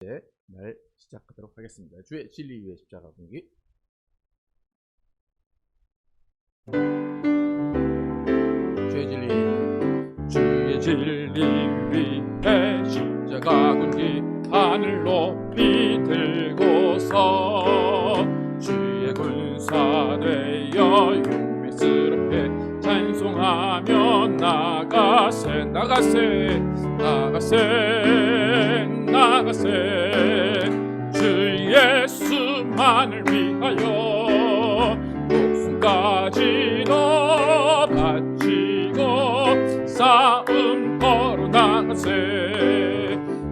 이제 날 시작하도록 하겠습니다. 주의 진리 위에 십자가 분기. 주의 진리 위에 십자가 분기 하늘 높이 들고서 주의 군사 되어 용맹스럽게 찬송하며 나가세 나가세 나가세 나가세 주 예수만을 위하여 목숨까지도 바치고 싸움 걸어 나가세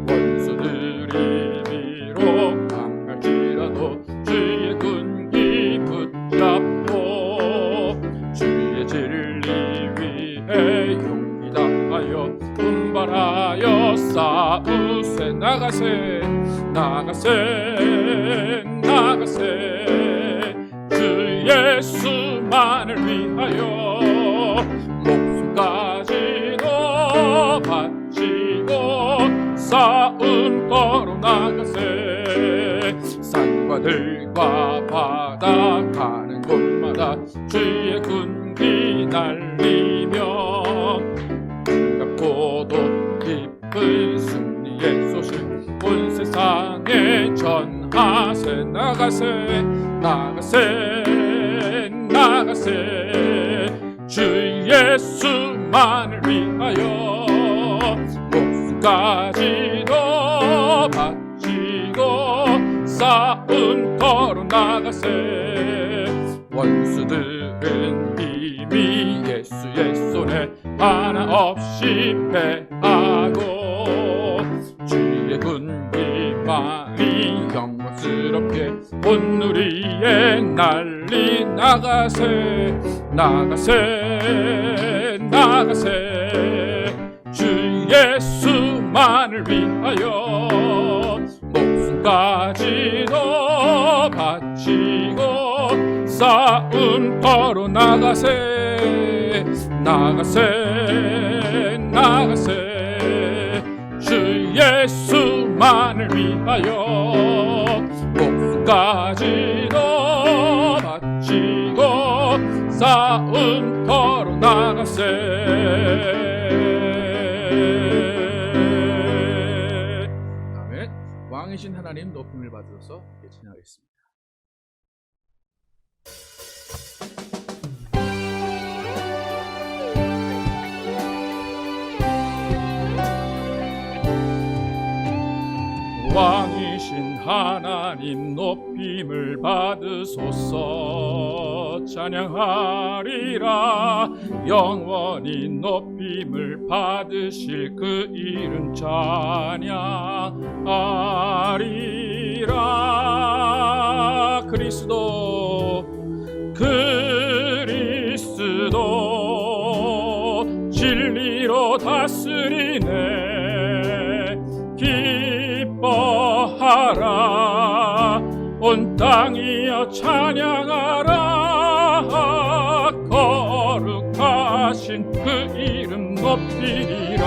원수들이 비록 강할지라도 주의 군기 붙잡고 주의 진리 위에 용기 다하여 분발하여 싸우세 나가세 나가세 나가세 주 예수만을 위하여 목숨까지도 바치고 싸움 걸어 나가세 산과 들과 바다 가는 곳마다 주의 군기 날리며 고도 깊은 승리의 소식 온 세상에 전하세 나가세 나가세 나가세 주 예수만을 위하여 목숨까지도 바치고 싸움 걸어 나가세 원수들은 이미 예수의 손에 하나 없이 패하고 주의 군기만이 영광스럽게 온누리에 날리 나가세 나가세 나가세 주 예수만을 위하여 목숨까지도 바치고 싸움 걸어 나가세 나가세 나가세 주 예수만을 위하여 목숨까지도 바치고 싸움 걸어 나가세 아멘. 왕이신 하나님 높임을 받으셔서 찬양하겠습니다. 왕이신 하나님 높임을 받으소서 찬양하리라 영원히 높임을 받으실 그 이름 찬양하리라 그리스도 진리로 다스리네 기뻐하라 온 땅이여 찬양하라 거룩하신 그 이름 높이리라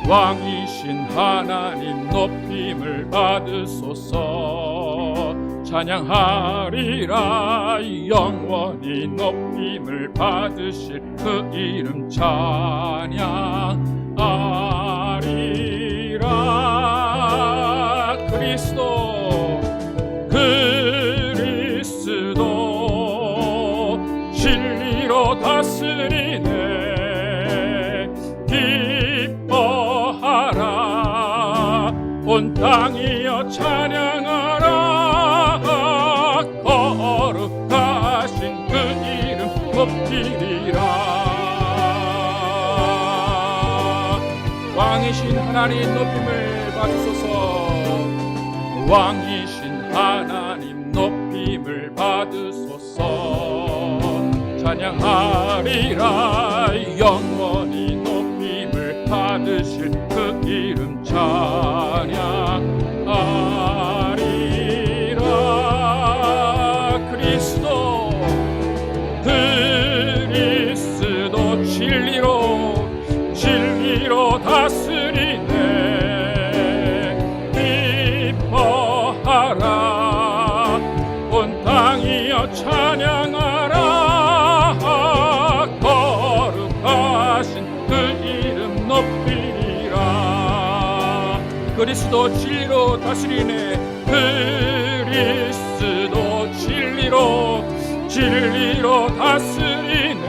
왕이신 하나님 높임을 받으소서 찬양하리라 영원히 높임을 받으실 그 이름 찬양하리라 그리스도 진리로 다스리네 기뻐하라 온 땅이여 찬양하라 거룩하신 그 이름 높이리라 왕이신 하나님 높임을 받으소서 왕이신 하나님 높임을 받으소서 찬양하리라 영원히 높임을 받으실 그 이름 찬양하리라 그리스도 그리스도 진리로 다스리네. 그리스도 진리로 다스리네.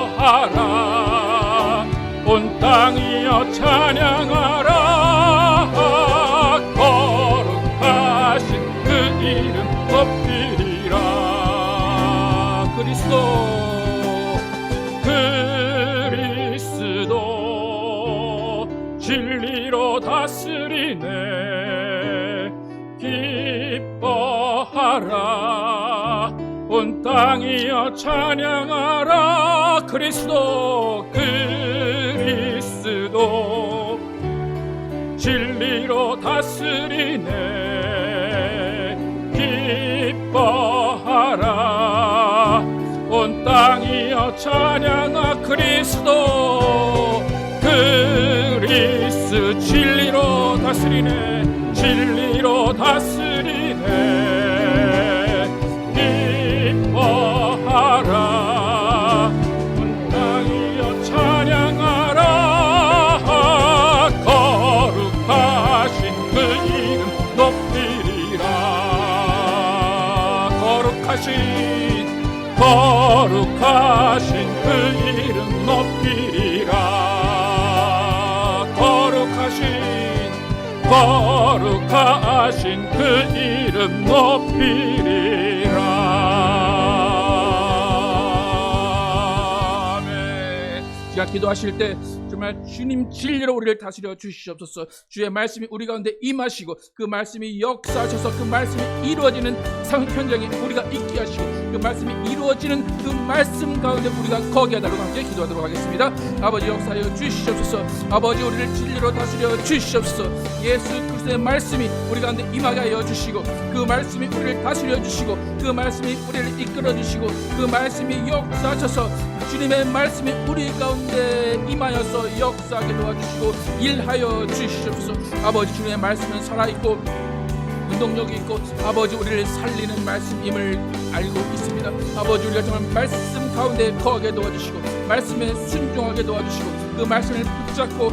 기뻐하라 온 땅이여 찬양하라. 거룩하신 그 이름 높이리라. 그리스도 진리로 다스리네. 기뻐하라 온 땅이여 찬양하라. 그리스도 진리로 다스리네. 기뻐하라 온 땅이여 찬양하. 그리스도 진리로 다스리네. 진리로 다스리네. 기뻐하라 온 땅이여 찬양하라. 거룩하신 그 이름 높이리라. 거룩하신 그 이름 높이리라. 거룩하신 그 이름 높이리라. 아멘. 제가 기도하실 때 정말 주님 진리로 우리를 다스려 주시옵소서. 주의 말씀이 우리 가운데 임하시고 그 말씀이 역사하셔서 그 말씀이 이루어지는 상 현장에 우리가 있게 하시고 그 말씀이 이루어지는 그 말씀 가운데 우리가 거기에 달라고 함께 기도하도록 하겠습니다. 아버지 역사하여 주시옵소서. 아버지 우리를 진리로 다스려 주시옵소서. 예수 그리스도의 말씀이 우리 가운데 임하게 하여 주시고 그 말씀이 우리를 다스려 주시고 그 말씀이 우리를 이끌어 주시고 그 말씀이 역사하셔서 주님의 말씀이 우리 가운데 임하여서 역사하게 도와주시고 일하여 주시옵소서. 아버지 주님의 말씀은 살아있고 운동력이 있고 아버지 우리를 살리는 말씀임을 알고 있습니다. 아버지 우리가 정말 말씀 가운데 거하게 도와주시고 말씀에 순종하게 도와주시고 그 말씀을 붙잡고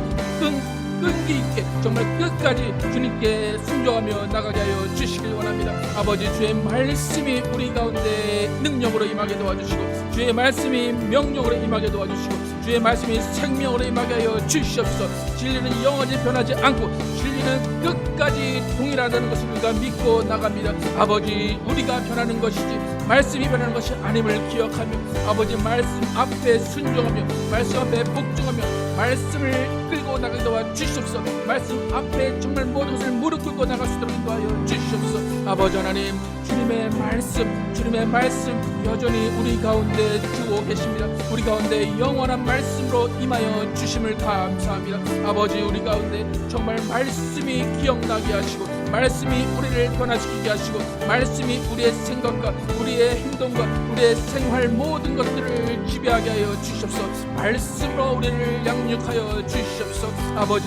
끈기 있게 정말 끝까지 주님께 순종하며 나가게 하여 주시길 원합니다. 아버지 주의 말씀이 우리 가운데 능력으로 임하게 도와주시고 주의 말씀이 명령으로 임하게 도와주시고 주의 말씀이 생명으로 임하게 하여 주시옵소서. 진리는 영원히 변하지 않고 진리는 끝까지 동일하다는 것을 우리가 믿고 나갑니다. 아버지 우리가 변하는 것이지 말씀이 변하는 것이 아님을 기억하며 아버지 말씀 앞에 순종하며 말씀 앞에 복종하며 말씀을 끌고 나가게 도와 주시옵소서. 말씀 앞에 정말 모든 것을 무릎 꿇고 나갈 수 있도록 인도하여 주시옵소서. 아버지 하나님 주님의 말씀 여전히 우리 가운데 주고 계십니다. 우리 가운데 영원한 말씀으로 임하여 주심을 감사합니다. 아버지 우리 가운데 정말 말씀이 기억나게 하시고 말씀이 우리를 변화시키게 하시고 말씀이 우리의 생각과 우리의 행동과 우리의 생활 모든 것들을 지배하게 하여 주시옵소서. 말씀으로 우리를 양육하여 주시옵소서. 아버지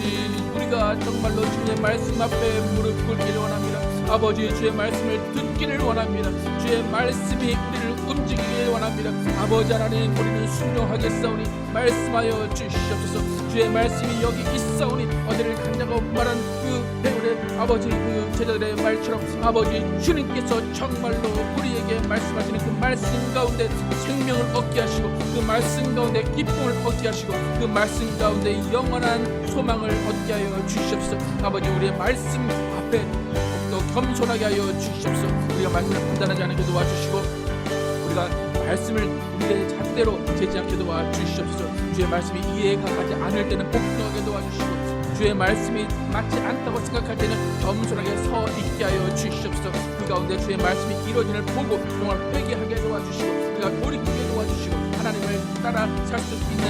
우리가 정말로 주님의 말씀 앞에 무릎 꿇기를 원합니다. 아버지 주의 말씀을 듣기를 원합니다. 주의 말씀이 우리를 움직이기를 원합니다. 아버지 하나님 우리는 순종하겠사오니 말씀하여 주시옵소서. 주의 말씀이 여기 있사오니 어디를 갔냐고 말한 그 배우의 아버지 그 제자들의 말처럼 아버지 주님께서 정말로 우리에게 말씀하시는 그 말씀 가운데 생명을 얻게 하시고 그 말씀 가운데 기쁨을 얻게 하시고 그 말씀 가운데 영원한 소망을 얻게 하여 주시옵소서. 아버지 우리의 말씀 앞에 더 겸손하게 하여 주시옵소서. 우리가 말씀을 판단하지 않게 도와주시고 우리가 말씀을 우리의 잣대로 재지 않게 도와주시옵소서. 주의 말씀이 이해가 가지 않을 때는 복종하게 도와주시고 주의 말씀이 맞지 않다고 생각할 때는 겸손하게 서 있게 하여 주시옵소서. 그 가운데 주의 말씀이 이루어짐을 보고 정말 회개하게 도와주시고 우리가 돌이키게 도와주시고 하나님을 따라 살 수 있는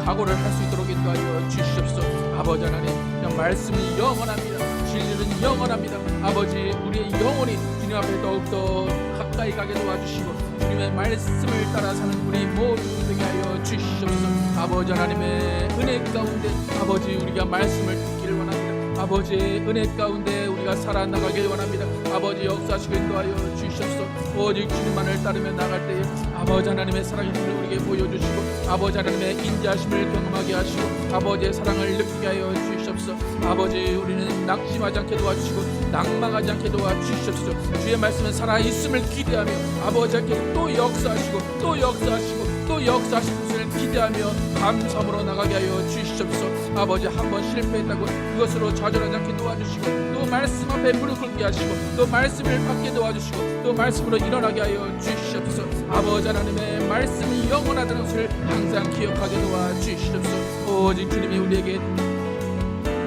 각오를 할 수 있도록 인도하여 주시옵소서. 아버지 하나님 그냥 말씀이 영원합니다. 진리는 영원합니다. 아버지 우리의 영혼이 주님 앞에 더욱더 가까이 가게 도와주시고 주님의 말씀을 따라 사는 우리 모두 되게 하여 주시옵소서. 아버지 하나님의 은혜 가운데 아버지 우리가 말씀을 듣기를 원합니다. 아버지의 은혜 가운데 우리가 살아나가길 원합니다. 아버지 역사하시길 도하여 주시옵소서. 오직 주님만을 따르며 나갈 때에 아버지 하나님의 사랑의 힘을 우리에게 보여주시고 아버지 하나님의 인자하심을 경험하게 하시고 아버지의 사랑을 느끼게 하여 주시옵소서. 아버지 우리는 낙심하지 않게 도와주시고 낭망하지 않게 도와주시옵소서. 주의 말씀은 살아있음을 기대하며 아버지 하나님께서 또 역사하시고 또 역사하시고 또 역사하실 것을 기대하며 감사함으로 나가게 하여 주시옵소서. 아버지 한번 실패했다고 그것으로 좌절하지 않게 도와주시고 또 말씀 앞에 무릎 꿇게 하시고 또 말씀을 받게 도와주시고 또 말씀으로 일어나게 하여 주시옵소서. 아버지 하나님의 말씀이 영원하다는 것을 항상 기억하게 도와주시옵소서. 오직 주님이 우리에게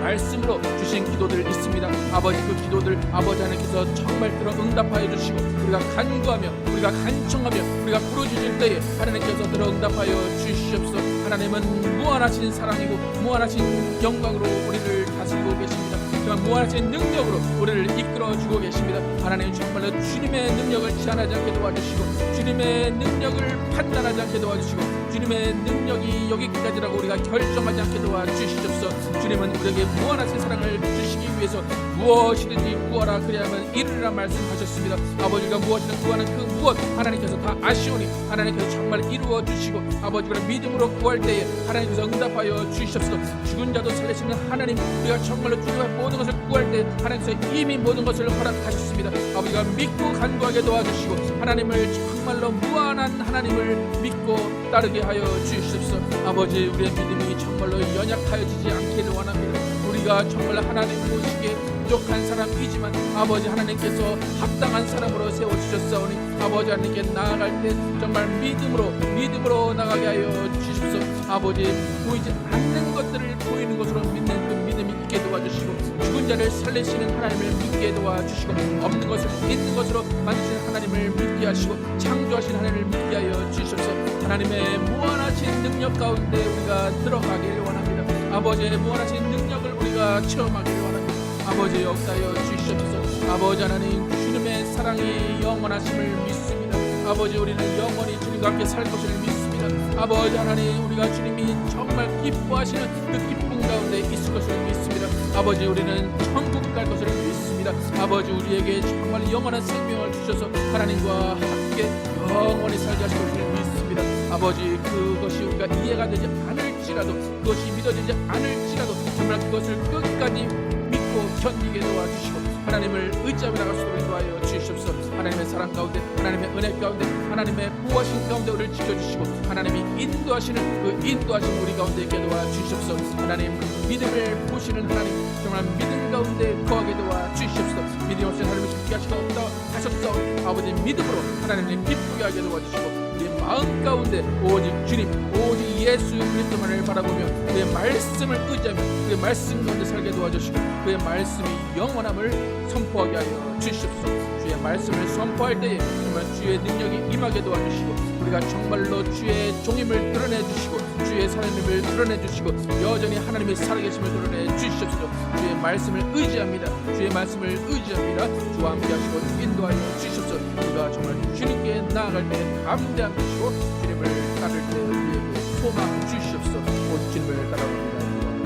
말씀으로 주신 기도들 있습니다. 아버지 그 기도들 아버지 하나님께서 정말 들어 응답하여 주시고 우리가 간구하며 우리가 간청하며 우리가 부르짖을 때에 하나님께서 들어 응답하여 주시옵소서. 하나님은 무한하신 사랑이고 무한하신 영광으로 우리를 다스리고 계십니다. 무한하신 능력으로 우리를 이끌어주고 계십니다. 하나님 정말로 주님의 능력을 제한하지 않게 도와주시고 주님의 능력을 판단하지 않게 도와주시고 주님의 능력이 여기까지라고 우리가 결정하지 않게 도와주시옵소서. 주님은 우리에게 무한하신 사랑을 주시기 위해서 무엇이든지 구하라 그리하면 이르리라 말씀하셨습니다. 아버지가 무엇이든 구하는 그 무엇 하나님께서 다 아시오니 하나님께서 정말 이루어 주시고 아버지가 믿음으로 구할 때에 하나님께서 응답하여 주시옵소서. 죽은 자도 살리시는 하나님 우리가 정말로 주님의 모든 것을 구할 때 하나님께서 이미 모든 것을 허락하셨습니다. 아버지가 믿고 간구하게 도와주시고 하나님을 정말로 무한한 하나님을 믿고 따르게 하여 주시옵소서. 아버지 우리의 믿음이 정말로 연약하여지지 않기를 원합니다. 우리가 정말 하나님 보시기에 부족한 사람이지만 아버지 하나님께서 합당한 사람으로 세워주셨사오니 아버지 하나님께 나아갈 때 정말 믿음으로 나가게 하여 주십시오. 아버지 보이지 않는 것들을 보이는 것으로 믿는 그 믿음이 있게 도와주시고 죽은 자를 살리시는 하나님을 믿게 도와주시고 없는 것을 있는 것으로 만드시는 하나님을 믿게 하시고 창조하신 하나님을 믿게 하여 주십시오. 하나님의 무한하신 능력 가운데 우리가 들어가기를 원합니다. 아버지의 무한하신 능력을 우리가 체험하기를 원합니다. 아버지 역사하여 주시옵소서. 아버지 하나님 주님의 사랑이 영원하심을 믿습니다. 아버지 우리는 영원히 주님과 함께 살 것을 믿습니다. 아버지 하나님 우리가 주님이 정말 기뻐하시는 그 기쁨 가운데 있을 것을 믿습니다. 아버지 우리는 천국 갈 것을 믿습니다. 아버지 우리에게 정말 영원한 생명을 주셔서 하나님과 함께 영원히 살게 하실 것을 믿습니다. 아버지 그것이 우리가 이해가 되지 않을지라도 그것이 믿어지지 않을지라도 정말 그것을 끝까지 믿고 견디게 도와주시고 하나님을 의지하며 나갈 수 있도록 도와여 주시옵소서. 하나님의 사랑 가운데 하나님의 은혜 가운데 하나님의 보호하신 가운데 우리를 지켜주시고 하나님이 인도하시는 그 인도하신 우리 가운데 있게 도와주시옵소서. 하나님 믿음을 보시는 하나님 정말 믿음 가운데 거하게 도와주시옵소서. 믿음 없이 하나님을 기쁘게 하시가 없다 하셨사오니 아버지 믿음으로 하나님을 기쁘게 하게 도와주시고 우리 마음 가운데 오직 주님 오직 예수 그리스도만을 바라보며 그의 말씀을 의지하며 그의 말씀 가운데 살게 도와주시고 그의 말씀이 영원함을 선포하게 하여 주시옵소서. 주의 말씀을 선포할 때에 정말 주의 능력이 임하게 도와주시고 우리가 정말로 주의 종임을 드러내주시고 주의 사랑임을 드러내주시고 여전히 하나님의 살아계심을 드러내주시옵소서. 주의 말씀을 의지합니다. 주의 말씀을 의지합니다. 주와 함께 하시고 인도하여 주시옵소서. 우리가 정말 주님께 나아갈 때 담대한 것이고 주님을 따를 때 우리에게 소망 주시옵소서. 곧 주님을 따라갑니다.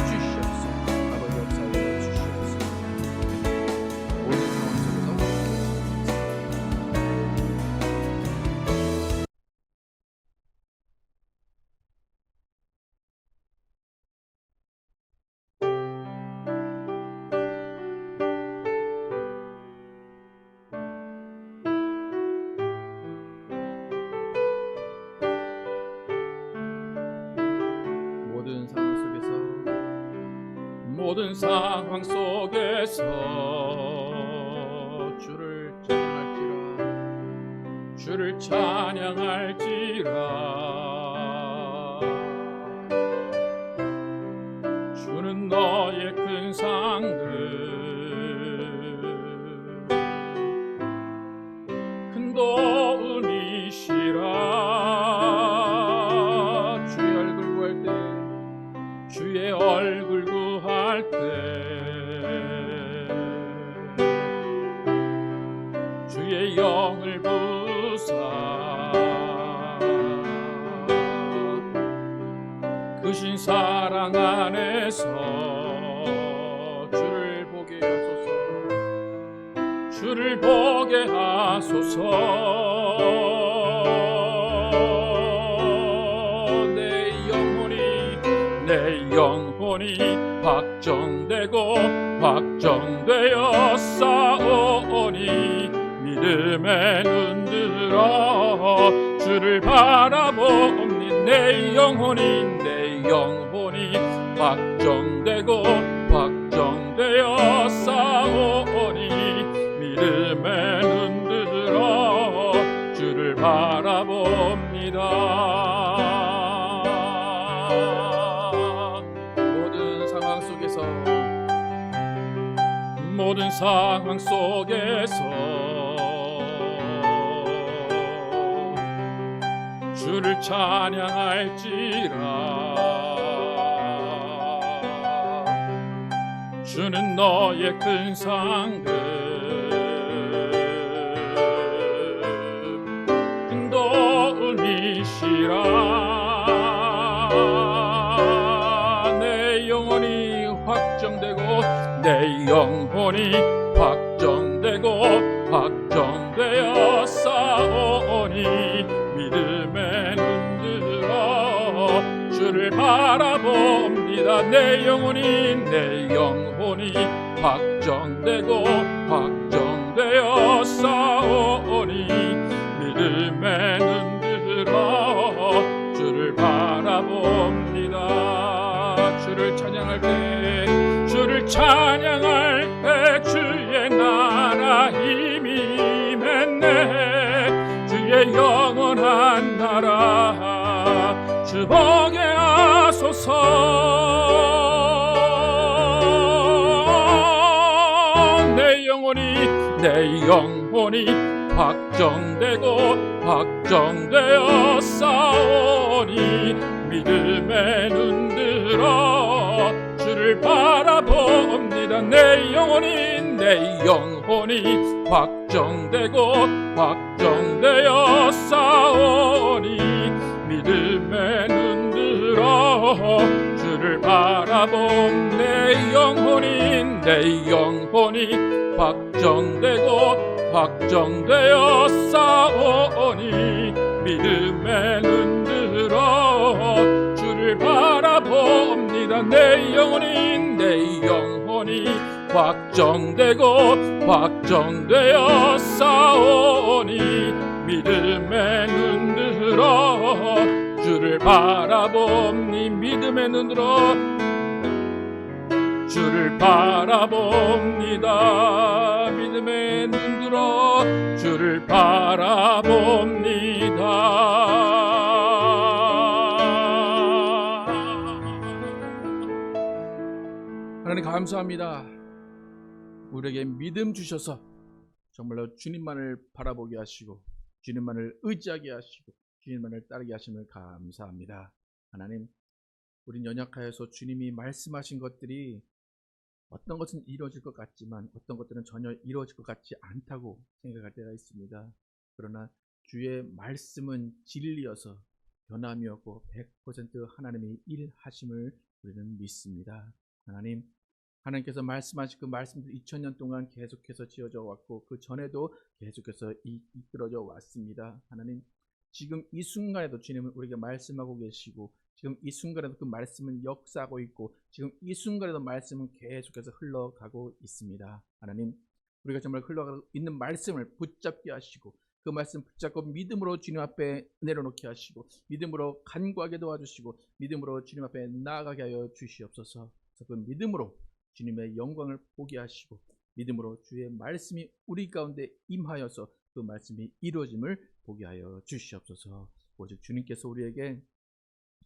주시옵소서. 아버지 역사하여 주시옵소서. 모든 상황 속에서 모든 상황 속에서 주를 찬양할지라 주는 너의 큰 상들 큰 도움이시라 주의 얼굴 구할 때 주의 얼굴 구할 때 주의 영을 부사 크신 사랑 안에서 주를 보게 하소서 주를 보게 하소서 영혼이 확정되고 확정되어 싸우니 믿음의 눈 들어 주를 바라보니 내 영혼이 확정되고 확정되어 싸우니 믿음의 눈 들어 주를 바라봅니다. 모든 상황 속에서 주를 찬양할지라 주는 너의 큰 상급 큰 도움이시라. 내 영혼이 확정되고 내 영혼이 확정되고 확정되어 싸우니 믿음의 눈 들어 주를 바라봅니다. 내 영혼이 확정되고 확정되어 싸우니 믿음의 눈 들어 주를 바라봅니다. 주를 찬양할 때 주의 나라 힘이 맺네. 주의 영원한 나라 주 보게 하소서. 내 영혼이 확정되고 확정되어 싸우니 믿음의 눈 들어 주를 바라봅니다. 내 영혼이 확정되고 확정되어 싸우니 믿음의 눈 들어 주를 바라봄. 내 영혼이 확정되고 확정되어 싸우니 믿음의 눈 들어 주를 바라봅니다. 내 영혼이 확정되고 확정되어 싸우니 믿음의 눈 들어 주를 바라봅니. 믿음의 눈 들어 주를 바라봅니다. 믿음의 눈 들어 주를 바라봅니다. 하나님 감사합니다. 우리에게 믿음 주셔서 정말로 주님만을 바라보게 하시고 주님만을 의지하게 하시고 주님만을 따르게 하심을 감사합니다. 하나님, 우린 연약하여서 주님이 말씀하신 것들이 어떤 것은 이루어질 것 같지만 어떤 것들은 전혀 이루어질 것 같지 않다고 생각할 때가 있습니다. 그러나 주의 말씀은 진리여서 변함이 없고 100% 하나님이 일하심을 우리는 믿습니다. 하나님께서 말씀하신 그 말씀들 2000년 동안 계속해서 지어져 왔고 그 전에도 계속해서 이끌어져 왔습니다. 하나님, 지금 이 순간에도 주님은 우리에게 말씀하고 계시고 지금 이 순간에도 그 말씀은 역사하고 있고 지금 이 순간에도 말씀은 계속해서 흘러가고 있습니다. 하나님, 우리가 정말 흘러가고 있는 말씀을 붙잡게 하시고 그 말씀 붙잡고 믿음으로 주님 앞에 내려놓게 하시고 믿음으로 간구하게 도와주시고 믿음으로 주님 앞에 나아가게 하여 주시옵소서. 그 믿음으로 주님의 영광을 보게 하시고 믿음으로 주의 말씀이 우리 가운데 임하여서 그 말씀이 이루어짐을 보게 하여 주시옵소서. 오직 주님께서 우리에게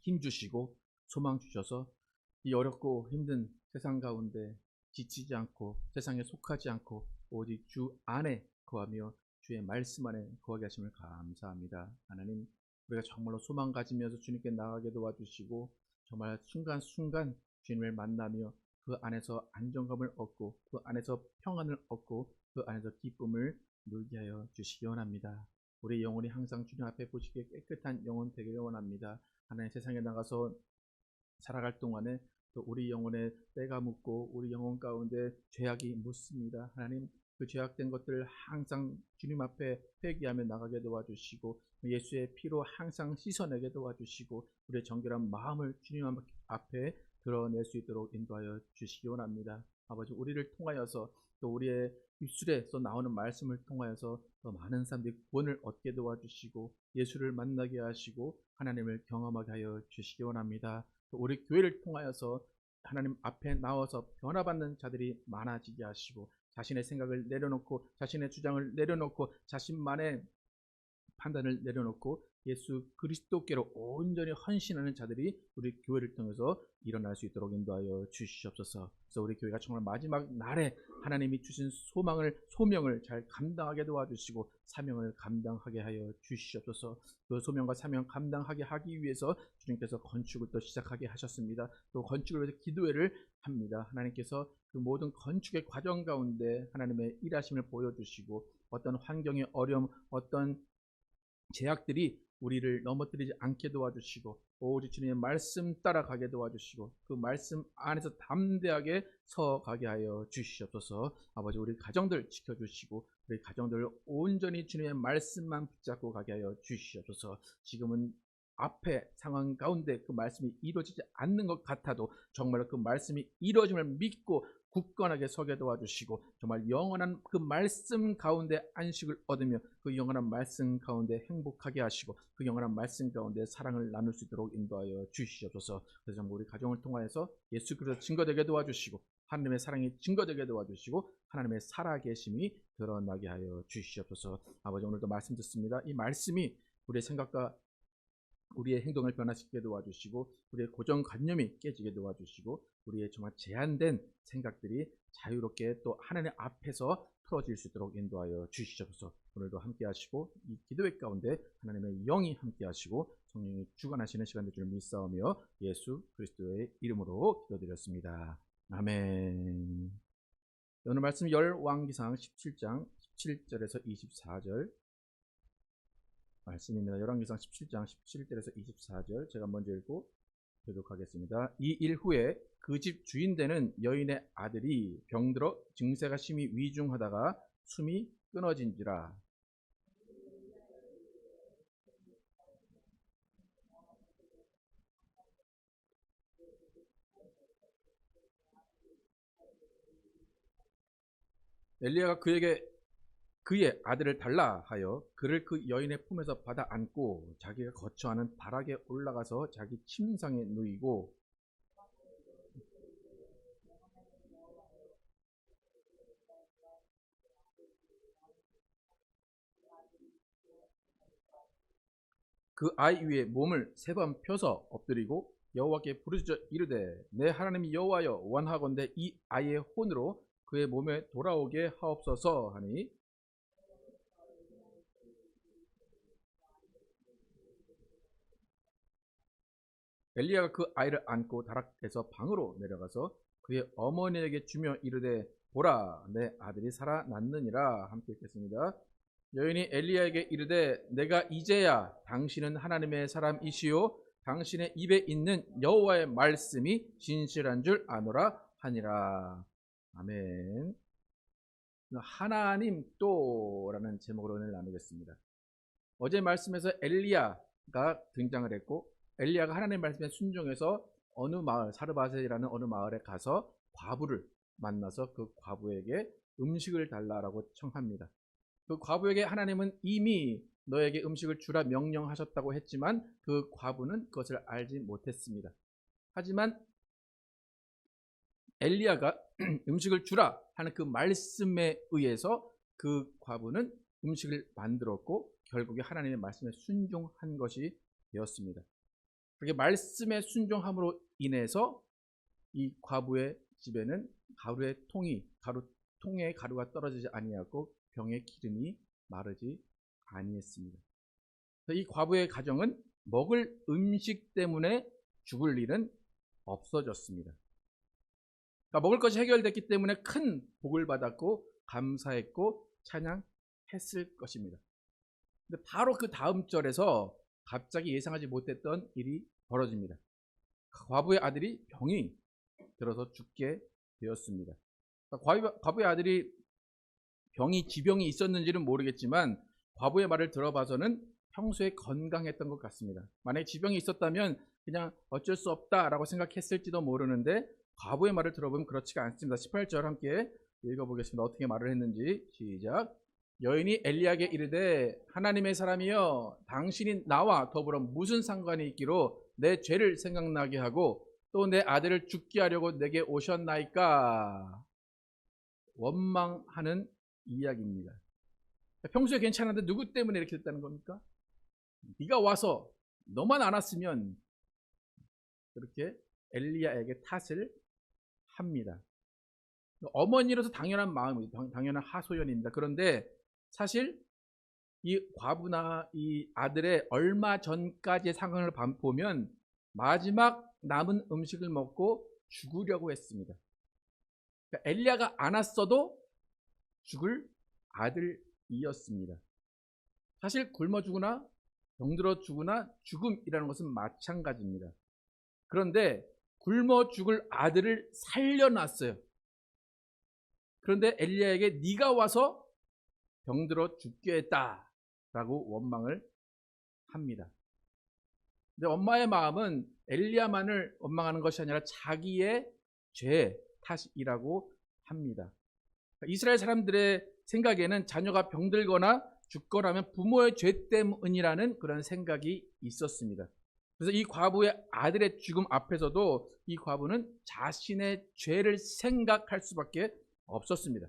힘 주시고 소망 주셔서 이 어렵고 힘든 세상 가운데 지치지 않고 세상에 속하지 않고 오직 주 안에 거하며 주의 말씀 안에 거하게 하심을 감사합니다. 하나님, 우리가 정말로 소망 가지면서 주님께 나아가게 도와주시고 정말 순간순간 주님을 만나며 그 안에서 안정감을 얻고 그 안에서 평안을 얻고 그 안에서 기쁨을 누리게 하여 주시기 원합니다. 우리 영혼이 항상 주님 앞에 보시기에 깨끗한 영혼 되기를 원합니다. 하나님, 세상에 나가서 살아갈 동안에 또 우리 영혼에 때가 묻고 우리 영혼 가운데 죄악이 묻습니다. 하나님, 그 죄악된 것들을 항상 주님 앞에 회개하며 나가게 도와주시고 예수의 피로 항상 씻어내게 도와주시고 우리의 정결한 마음을 주님 앞에 드러낼 수 있도록 인도하여 주시기 원합니다. 아버지, 우리를 통하여서 또 우리의 입술에서 나오는 말씀을 통하여서 더 많은 사람들이 구원을 얻게 도와주시고 예수를 만나게 하시고 하나님을 경험하게 하여 주시기 원합니다. 또 우리 교회를 통하여서 하나님 앞에 나와서 변화받는 자들이 많아지게 하시고 자신의 생각을 내려놓고 자신의 주장을 내려놓고 자신만의 판단을 내려놓고 예수 그리스도께로 온전히 헌신하는 자들이 우리 교회를 통해서 일어날 수 있도록 인도하여 주시옵소서. 그래서 우리 교회가 정말 마지막 날에 하나님이 주신 소명을 잘 감당하게 도와주시고 사명을 감당하게 하여 주시옵소서. 그 소명과 사명 감당하게 하기 위해서 주님께서 건축을 또 시작하게 하셨습니다. 또 건축을 위해서 기도회를 합니다. 하나님께서 그 모든 건축의 과정 가운데 하나님의 일하심을 보여주시고 어떤 환경의 어려움, 어떤 제약들이 우리를 넘어뜨리지 않게 도와주시고 오직 주님의 말씀 따라가게 도와주시고 그 말씀 안에서 담대하게 서가게 하여 주시옵소서. 아버지, 우리 가정들 지켜주시고 우리 가정들을 온전히 주님의 말씀만 붙잡고 가게 하여 주시옵소서. 지금은 앞에 상황 가운데 그 말씀이 이루어지지 않는 것 같아도 정말 그 말씀이 이루어짐을 믿고 굳건하게 서게 도와주시고 정말 영원한 그 말씀 가운데 안식을 얻으며 그 영원한 말씀 가운데 행복하게 하시고 그 영원한 말씀 가운데 사랑을 나눌 수 있도록 인도하여 주시옵소서. 그래서 정말 우리 가정을 통하여서 예수 그리스도 증거되게 도와주시고 하나님의 사랑이 증거되게 도와주시고 하나님의 살아계심이 드러나게 하여 주시옵소서. 아버지, 오늘도 말씀 듣습니다. 이 말씀이 우리의 생각과 우리의 행동을 변화시키게 도와주시고 우리의 고정관념이 깨지게 도와주시고 우리의 정말 제한된 생각들이 자유롭게 또 하나님 앞에서 풀어질 수 있도록 인도하여 주시옵소서. 오늘도 함께 하시고 이 기도회 가운데 하나님의 영이 함께 하시고 성령이 주관하시는 시간 될 줄 믿사오며 예수 그리스도의 이름으로 기도드렸습니다. 아멘. 오늘 말씀 열왕기상 17장 17절에서 24절 말씀입니다. 열왕기상 17장 17절에서 24절 제가 먼저 읽고 교독하겠습니다. 이 일 후에 그 집 주인 되는 여인의 아들이 병들어 증세가 심히 위중하다가 숨이 끊어진지라. 엘리야가 그에게 그의 아들을 달라 하여 그를 그 여인의 품에서 받아 안고 자기가 거처하는 바락에 올라가서 자기 침상에 누이고 그 아이 위에 몸을 3번 펴서 엎드리고 여호와께 부르짖어 이르되 내 하나님 여호와여 원하건대 이 아이의 혼으로 그의 몸에 돌아오게 하옵소서 하니 엘리야가 그 아이를 안고 다락에서 방으로 내려가서 그의 어머니에게 주며 이르되 보라 내 아들이 살아났느니라. 함께 읽겠습니다. 여인이 엘리야에게 이르되 내가 이제야 당신은 하나님의 사람이시요 당신의 입에 있는 여호와의 말씀이 진실한 줄 아노라 하니라. 아멘. 하나님 또라는 제목으로 오늘 나누겠습니다. 어제 말씀에서 엘리야가 등장을 했고 엘리야가 하나님 말씀에 순종해서 어느 마을 사르밧이라는 어느 마을에 가서 과부를 만나서 그 과부에게 음식을 달라라고 청합니다. 그 과부에게 하나님은 이미 너에게 음식을 주라 명령하셨다고 했지만 그 과부는 그것을 알지 못했습니다. 하지만 엘리야가 음식을 주라 하는 그 말씀에 의해서 그 과부는 음식을 만들었고 결국에 하나님의 말씀에 순종한 것이 되었습니다. 그렇게 말씀에 순종함으로 인해서 이 과부의 집에는 통에 가루가 떨어지지 아니하고 병에 기름이 마르지 아니했습니다. 이 과부의 가정은 먹을 음식 때문에 죽을 일은 없어졌습니다. 그러니까 먹을 것이 해결됐기 때문에 큰 복을 받았고 감사했고 찬양했을 것입니다. 근데 바로 그 다음 절에서 갑자기 예상하지 못했던 일이 벌어집니다. 과부의 아들이 병이 들어서 죽게 되었습니다. 과부의 아들이 지병이 있었는지는 모르겠지만 과부의 말을 들어봐서는 평소에 건강했던 것 같습니다. 만약에 지병이 있었다면 그냥 어쩔 수 없다라고 생각했을지도 모르는데 과부의 말을 들어보면 그렇지가 않습니다. 18절 함께 읽어보겠습니다. 어떻게 말을 했는지. 시작. 여인이 엘리야에게 이르되 하나님의 사람이여 당신이 나와 더불어 무슨 상관이 있기로 내 죄를 생각나게 하고 또 내 아들을 죽게 하려고 내게 오셨나이까. 원망하는 이야기입니다. 평소에 괜찮은데 누구 때문에 이렇게 됐다는 겁니까? 네가 와서 너만 안 왔으면, 그렇게 엘리야에게 탓을 합니다. 어머니로서 당연한 마음입니다. 당연한 하소연입니다. 그런데 사실 이 과부나 이 아들의 얼마 전까지의 상황을 보면 마지막 남은 음식을 먹고 죽으려고 했습니다. 그러니까 엘리야가 안 왔어도 죽을 아들이었습니다. 사실 굶어 죽으나 병들어 죽으나 죽음이라는 것은 마찬가지입니다. 그런데 굶어 죽을 아들을 살려놨어요. 그런데 엘리야에게 네가 와서 병들어 죽게 했다라고 원망을 합니다. 근데 엄마의 마음은 엘리야만을 원망하는 것이 아니라 자기의 죄 탓이라고 합니다. 이스라엘 사람들의 생각에는 자녀가 병들거나 죽거나면 부모의 죄 때문이라는 그런 생각이 있었습니다. 그래서 이 과부의 아들의 죽음 앞에서도 이 과부는 자신의 죄를 생각할 수밖에 없었습니다.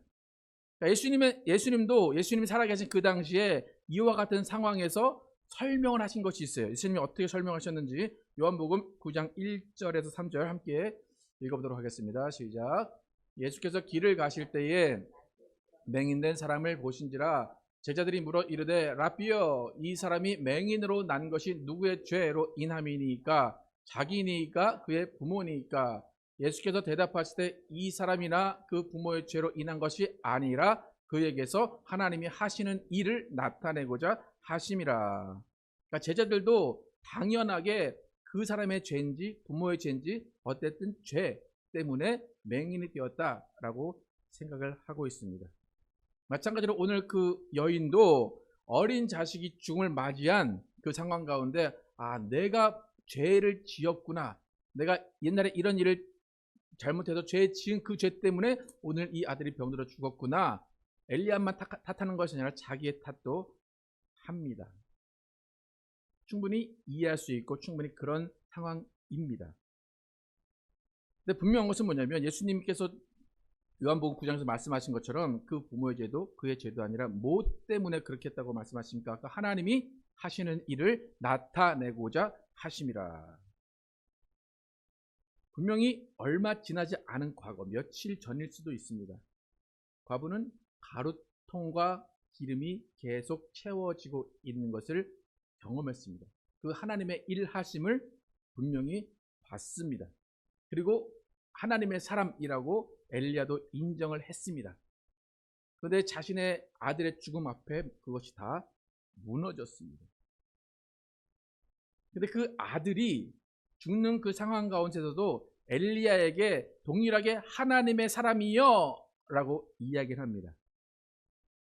예수님이 살아계신 그 당시에 이와 같은 상황에서 설명을 하신 것이 있어요. 예수님이 어떻게 설명하셨는지 요한복음 9장 1절에서 3절 함께 읽어보도록 하겠습니다. 시작. 예수께서 길을 가실 때에 맹인된 사람을 보신지라 제자들이 물어 이르되 라삐여 이 사람이 맹인으로 난 것이 누구의 죄로 인함이니까 자기니까 그의 부모니까. 예수께서 대답하실 때 이 사람이나 그 부모의 죄로 인한 것이 아니라 그에게서 하나님이 하시는 일을 나타내고자 하심이라. 그러니까 제자들도 당연하게 그 사람의 죄인지 부모의 죄인지 어쨌든 죄 때문에 맹인이 되었다라고 생각을 하고 있습니다. 마찬가지로 오늘 그 여인도 어린 자식이 죽음을 맞이한 그 상황 가운데 내가 죄를 지었구나. 내가 옛날에 이런 일을 잘못해서 죄 지은 그 죄 때문에 오늘 이 아들이 병들어 죽었구나. 엘리야만 탓하는 것이 아니라 자기의 탓도 합니다. 충분히 이해할 수 있고 충분히 그런 상황입니다. 근데 분명한 것은 뭐냐면 예수님께서 요한복음 9장에서 말씀하신 것처럼 그 부모의 죄도 그의 죄도 아니라 뭐 때문에 그렇게 했다고 말씀하십니까? 아까 하나님이 하시는 일을 나타내고자 하심이라. 분명히 얼마 지나지 않은 과거, 며칠 전일 수도 있습니다. 과부는 가루통과 기름이 계속 채워지고 있는 것을 경험했습니다. 그 하나님의 일하심을 분명히 봤습니다. 그리고 하나님의 사람이라고 엘리야도 인정을 했습니다. 그런데 자신의 아들의 죽음 앞에 그것이 다 무너졌습니다. 그런데 그 아들이 죽는 그 상황 가운데서도 엘리야에게 동일하게 하나님의 사람이여 라고 이야기를 합니다.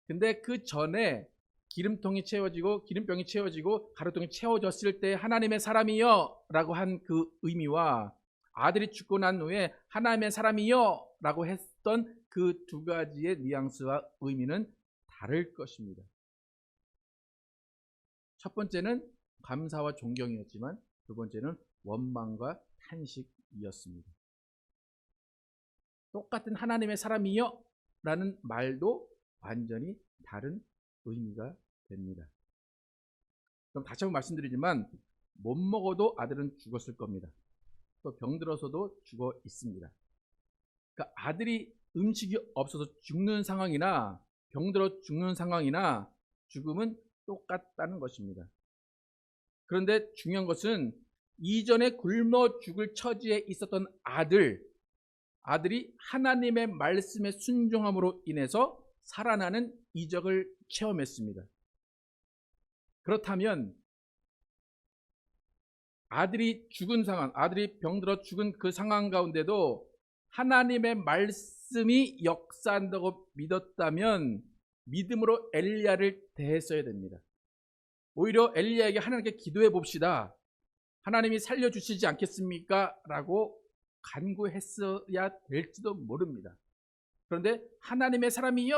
근데 그 전에 기름통이 채워지고 기름병이 채워지고 가루통이 채워졌을 때 하나님의 사람이여 라고 한 그 의미와 아들이 죽고 난 후에 하나님의 사람이여 라고 했던 그 두 가지의 뉘앙스와 의미는 다를 것입니다. 첫 번째는 감사와 존경이었지만 두 번째는 원망과 탄식이었습니다. 똑같은 하나님의 사람이여 라는 말도 완전히 다른 의미가 됩니다. 그럼 다시 한번 말씀드리지만 못 먹어도 아들은 죽었을 겁니다. 또 병들어서도 죽어 있습니다. 그러니까 아들이 음식이 없어서 죽는 상황이나 병들어 죽는 상황이나 죽음은 똑같다는 것입니다. 그런데 중요한 것은 이전에 굶어 죽을 처지에 있었던 아들이 하나님의 말씀에 순종함으로 인해서 살아나는 이적을 체험했습니다. 그렇다면 아들이 죽은 상황, 아들이 병들어 죽은 그 상황 가운데도 하나님의 말씀이 역사한다고 믿었다면 믿음으로 엘리야를 대했어야 됩니다. 오히려 엘리야에게 하나님께 기도해 봅시다. 하나님이 살려주시지 않겠습니까? 라고 간구했어야 될지도 모릅니다. 그런데 하나님의 사람이요!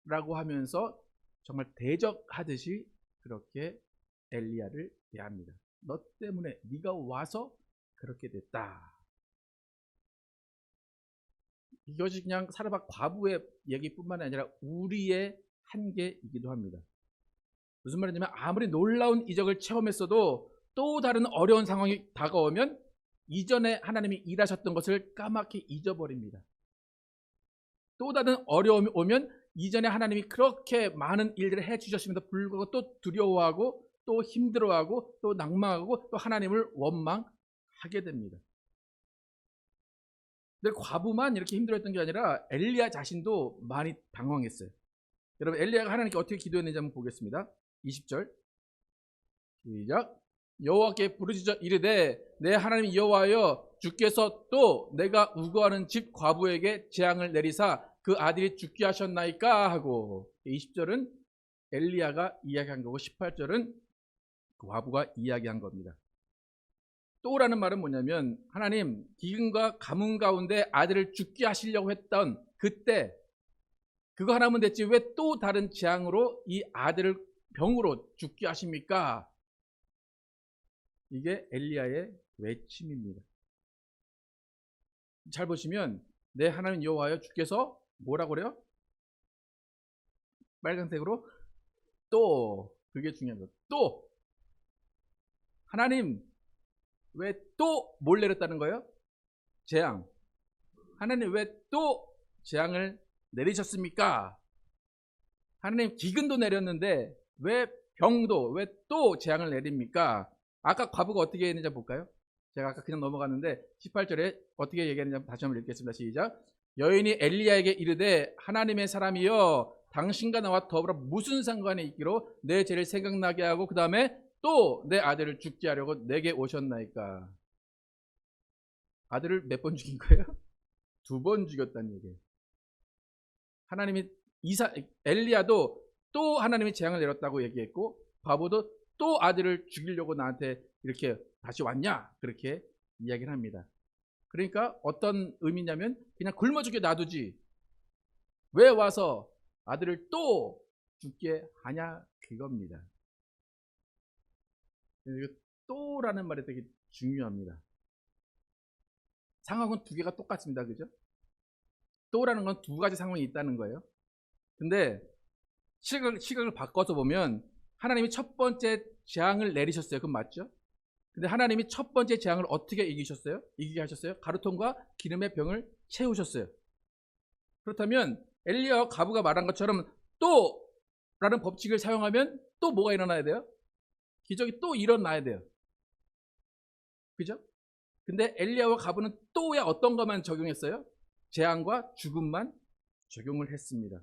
라고 하면서 정말 대적하듯이 그렇게 엘리야를 대합니다. 너 때문에 네가 와서 그렇게 됐다. 이것이 그냥 사르밧 과부의 얘기뿐만 아니라 우리의 한계이기도 합니다. 무슨 말이냐면 아무리 놀라운 이적을 체험했어도 또 다른 어려운 상황이 다가오면 이전에 하나님이 일하셨던 것을 까맣게 잊어버립니다. 또 다른 어려움이 오면 이전에 하나님이 그렇게 많은 일들을 해주셨음에도 불구하고 또 두려워하고 또 힘들어하고 또 낭망하고 또 하나님을 원망하게 됩니다. 근데 과부만 이렇게 힘들었던 게 아니라 엘리야 자신도 많이 당황했어요. 여러분 엘리야가 하나님께 어떻게 기도했는지 한번 보겠습니다. 20절 시작. 여호와께 부르짖어 이르되 내 하나님 여호와여 주께서 또 내가 우거하는 집 과부에게 재앙을 내리사 그 아들이 죽게 하셨나이까 하고 20절은 엘리야가 이야기한 거고 18절은 그 과부가 이야기한 겁니다. 또라는 말은 뭐냐면 하나님 기근과 가뭄 가운데 아들을 죽게 하시려고 했던 그때 그거 하나면 됐지 왜 또 다른 재앙으로 이 아들을 병으로 죽게 하십니까? 이게 엘리야의 외침입니다. 잘 보시면 내 하나님 여호와여 주께서 뭐라고 그래요? 빨간색으로 또 그게 중요한 거예요. 또 하나님 왜 또 뭘 내렸다는 거예요? 재앙. 하나님 왜 또 재앙을 내리셨습니까? 하나님 기근도 내렸는데 왜 병도 왜 또 재앙을 내립니까? 아까 과부가 어떻게 했는지 볼까요? 제가 아까 그냥 넘어갔는데 18절에 어떻게 얘기했는지 다시 한번 읽겠습니다. 시작. 여인이 엘리야에게 이르되 하나님의 사람이여 당신과 나와 더불어 무슨 상관이 있기로 내 죄를 생각나게 하고 그 다음에 또 내 아들을 죽게 하려고 내게 오셨나이까. 아들을 몇 번 죽인 거예요? 2번 죽였다는 얘기예요. 하나님이 엘리야도 또 하나님이 재앙을 내렸다고 얘기했고 과부도 또 아들을 죽이려고 나한테 이렇게 다시 왔냐 그렇게 이야기를 합니다. 그러니까 어떤 의미냐면 그냥 굶어 죽게 놔두지 왜 와서 아들을 또 죽게 하냐 그겁니다. 또라는 말이 되게 중요합니다. 상황은 두 개가 똑같습니다. 그죠? 또라는 건 두 가지 상황이 있다는 거예요. 근데 시각을 바꿔서 보면 하나님이 첫 번째 재앙을 내리셨어요. 그건 맞죠? 근데 하나님이 첫 번째 재앙을 어떻게 이기게 하셨어요? 가루통과 기름의 병을 채우셨어요. 그렇다면 엘리야와 과부가 말한 것처럼 또라는 법칙을 사용하면 또 뭐가 일어나야 돼요? 기적이 또 일어나야 돼요. 그죠? 근데 엘리야와 과부는 또야 어떤 것만 적용했어요? 재앙과 죽음만 적용을 했습니다.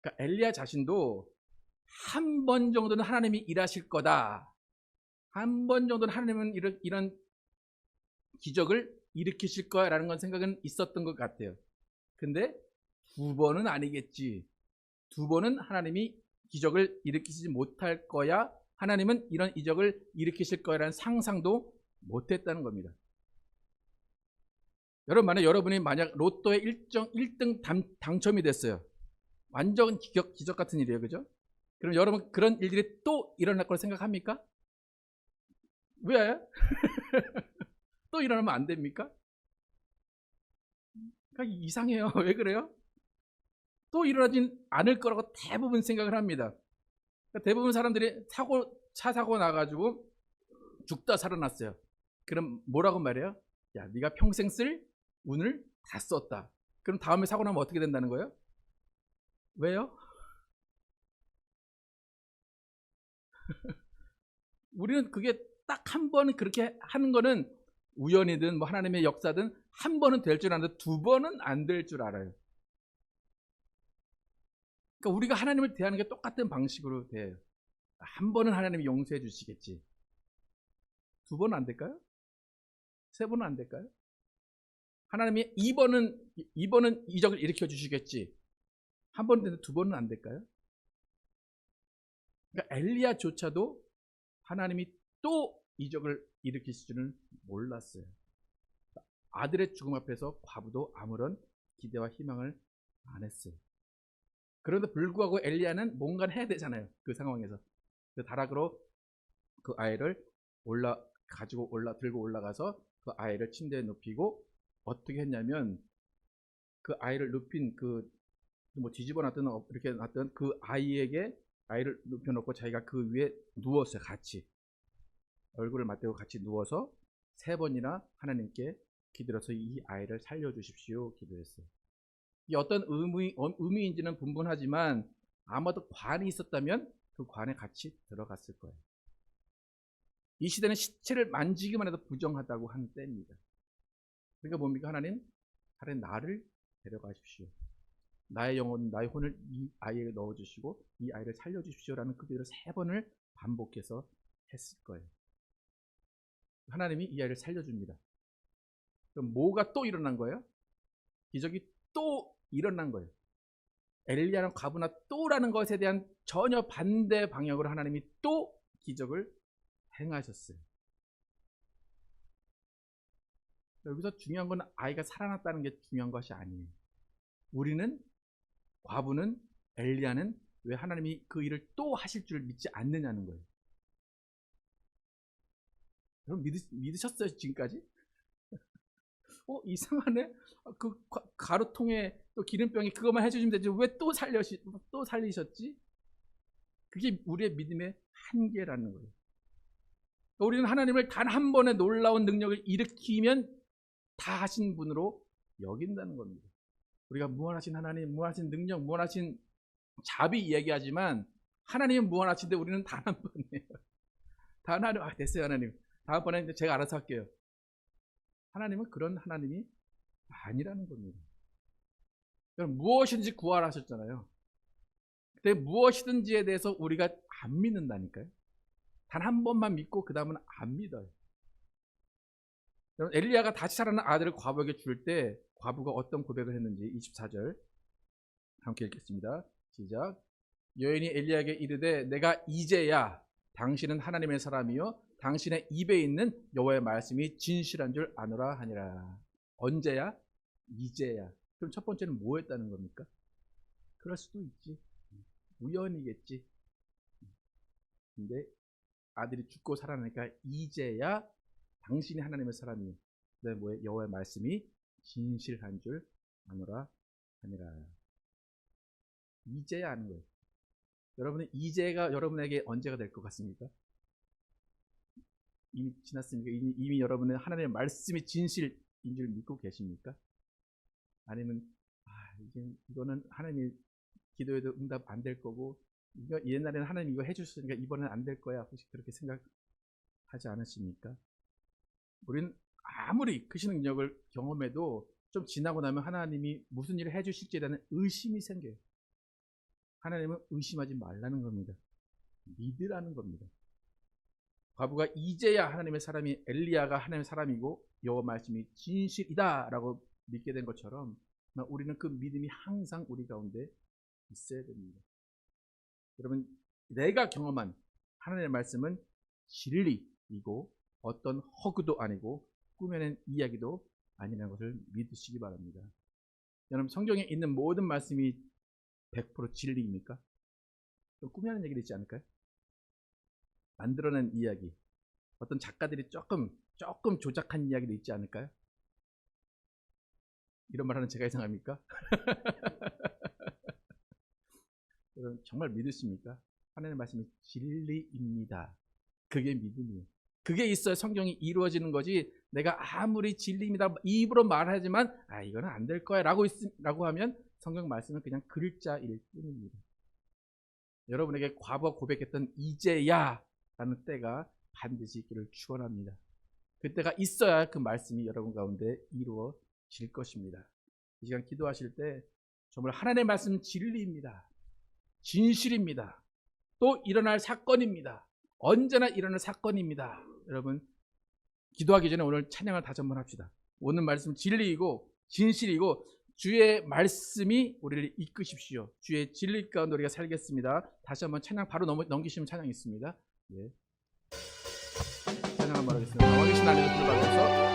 그러니까 엘리야 자신도 한 번 정도는 하나님이 일하실 거다. 한 번 정도는 하나님은 이런 기적을 일으키실 거야라는 건 생각은 있었던 것 같아요. 근데 2번은 아니겠지. 2번은 하나님이 기적을 일으키지 못할 거야. 하나님은 이런 이적을 일으키실 거야라는 상상도 못했다는 겁니다. 여러분 만약 로또에 1등 당첨이 됐어요. 완전 기적 같은 일이에요. 그죠? 그럼 여러분 그런 일들이 또 일어날 걸 생각합니까? 왜? 또 일어나면 안 됩니까? 그러니까 이상해요. 왜 그래요? 또 일어나진 않을 거라고 대부분 생각을 합니다. 그러니까 대부분 사람들이 차 사고 나가지고 죽다 살아났어요. 그럼 뭐라고 말해요? 야, 네가 평생 쓸 운을 다 썼다. 그럼 다음에 사고 나면 어떻게 된다는 거예요? 왜요? 우리는 그게 딱 한 번 그렇게 하는 거는 우연이든 뭐 하나님의 역사든 한 번은 될 줄 아는데 2번은 안 될 줄 알아요. 그러니까 우리가 하나님을 대하는 게 똑같은 방식으로 대해요. 한 번은 하나님이 용서해 주시겠지. 2번은 안 될까요? 3번은 안 될까요? 하나님이 2번은 이적을 일으켜 주시겠지. 한 번 되는데 2번은 안 될까요? 그러니까 엘리야조차도 하나님이 또 이적을 일으키실 줄은 몰랐어요. 아들의 죽음 앞에서 과부도 아무런 기대와 희망을 안 했어요. 그런데 불구하고 엘리야는 뭔가를 해야 되잖아요. 그 상황에서. 그 다락으로 그 아이를 들고 올라가서 그 아이를 침대에 눕히고 어떻게 했냐면 그 아이를 눕힌 뒤집어 놨든 이렇게 놨던 그 아이에게 아이를 눕혀놓고 자기가 그 위에 누웠어요. 같이 얼굴을 맞대고 같이 누워서 3번이나 하나님께 기도해서 이 아이를 살려주십시오 기도했어요. 이게 어떤 의미인지는 분분하지만 아마도 관이 있었다면 그 관에 같이 들어갔을 거예요. 이 시대는 시체를 만지기만 해도 부정하다고 하는 때입니다. 그러니까 뭡니까? 하나님, 차라리 나를 데려가십시오. 나의 영혼, 나의 혼을 이 아이에게 넣어주시고 이 아이를 살려주십시오라는 그 기도를 3번을 반복해서 했을 거예요. 하나님이 이 아이를 살려줍니다. 그럼 뭐가 또 일어난 거예요? 기적이 또 일어난 거예요. 엘리야는 과부나 또라는 것에 대한 전혀 반대 방향으로 하나님이 또 기적을 행하셨어요. 여기서 중요한 건 아이가 살아났다는 게 중요한 것이 아니에요. 과부는 엘리야는 왜 하나님이 그 일을 또 하실 줄 믿지 않느냐는 거예요. 여러분 믿으셨어요 지금까지? 이상하네. 그 가루통에 또 기름병에 그것만 해주시면 되지 왜 또 살리셨지? 그게 우리의 믿음의 한계라는 거예요. 우리는 하나님을 단 한 번의 놀라운 능력을 일으키면 다 하신 분으로 여긴다는 겁니다. 우리가 무한하신 하나님, 무한하신 능력, 무한하신 자비 얘기하지만 하나님은 무한하신데 우리는 단 한 번이에요. 단 하나님, 됐어요 하나님. 다음번에 이제 제가 알아서 할게요. 하나님은 그런 하나님이 아니라는 겁니다. 그럼 무엇인지 구하라셨잖아요. 근데 무엇이든지에 대해서 우리가 안 믿는다니까요. 단 한 번만 믿고 그 다음은 안 믿어요. 엘리야가 다시 살아난 아들을 과부에게 줄 때 과부가 어떤 고백을 했는지 24절 함께 읽겠습니다. 시작. 여인이 엘리야에게 이르되 내가 이제야 당신은 하나님의 사람이요 당신의 입에 있는 여호와의 말씀이 진실한 줄 아노라 하니라. 언제야? 이제야. 그럼 첫 번째는 뭐 했다는 겁니까? 그럴 수도 있지. 우연이겠지. 근데 아들이 죽고 살아나니까 이제야 당신이 하나님의 사람이요 여호와의 말씀이 진실한 줄 아노라 하니라. 이제야 아는 거예요. 여러분은 이제가 여러분에게 언제가 될 것 같습니까? 이미 지났습니까? 이미 여러분은 하나님의 말씀이 진실인 줄 믿고 계십니까? 아니면 이거는 하나님이 기도해도 응답 안 될 거고 옛날에는 하나님 이거 해주셨으니까 이번엔 안 될 거야 혹시 그렇게 생각하지 않으십니까? 우리는 아무리 크신 능력을 경험해도 좀 지나고 나면 하나님이 무슨 일을 해주실지에 대한 의심이 생겨요. 하나님은 의심하지 말라는 겁니다. 믿으라는 겁니다. 과부가 이제야 하나님의 사람이 엘리야가 하나님의 사람이고 여호와 말씀이 진실이다 라고 믿게 된 것처럼 우리는 그 믿음이 항상 우리 가운데 있어야 됩니다. 여러분 내가 경험한 하나님의 말씀은 진리이고 어떤 허구도 아니고 꾸며낸 이야기도 아니라는 것을 믿으시기 바랍니다. 여러분 성경에 있는 모든 말씀이 100% 진리입니까? 좀 꾸며낸 얘기도 있지 않을까요? 만들어낸 이야기, 어떤 작가들이 조금 조작한 이야기도 있지 않을까요? 이런 말 하는 제가 이상합니까? 여러분 정말 믿으십니까? 하나님의 말씀이 진리입니다. 그게 믿음이에요. 그게 있어야 성경이 이루어지는 거지. 내가 아무리 진리입니다 입으로 말하지만 이거는 안 될 거야 라고 하면 성경 말씀은 그냥 글자일 뿐입니다. 여러분에게 과부가 고백했던 이제야 라는 때가 반드시 있기를 축원합니다. 그때가 있어야 그 말씀이 여러분 가운데 이루어질 것입니다. 이 시간 기도하실 때 정말 하나님의 말씀은 진리입니다. 진실입니다. 또 일어날 사건입니다. 언제나 일어날 사건입니다. 여러분 기도하기 전에 오늘 찬양을 다시 한번 합시다. 오늘 말씀은 진리이고 진실이고 주의 말씀이 우리를 이끄십시오. 주의 진리 가운데 우리가 살겠습니다. 다시 한번 찬양 바로 넘기시면 찬양이 있습니다. 예. 찬양 한번 하겠습니다. 왕이신 하나님을 부르받아서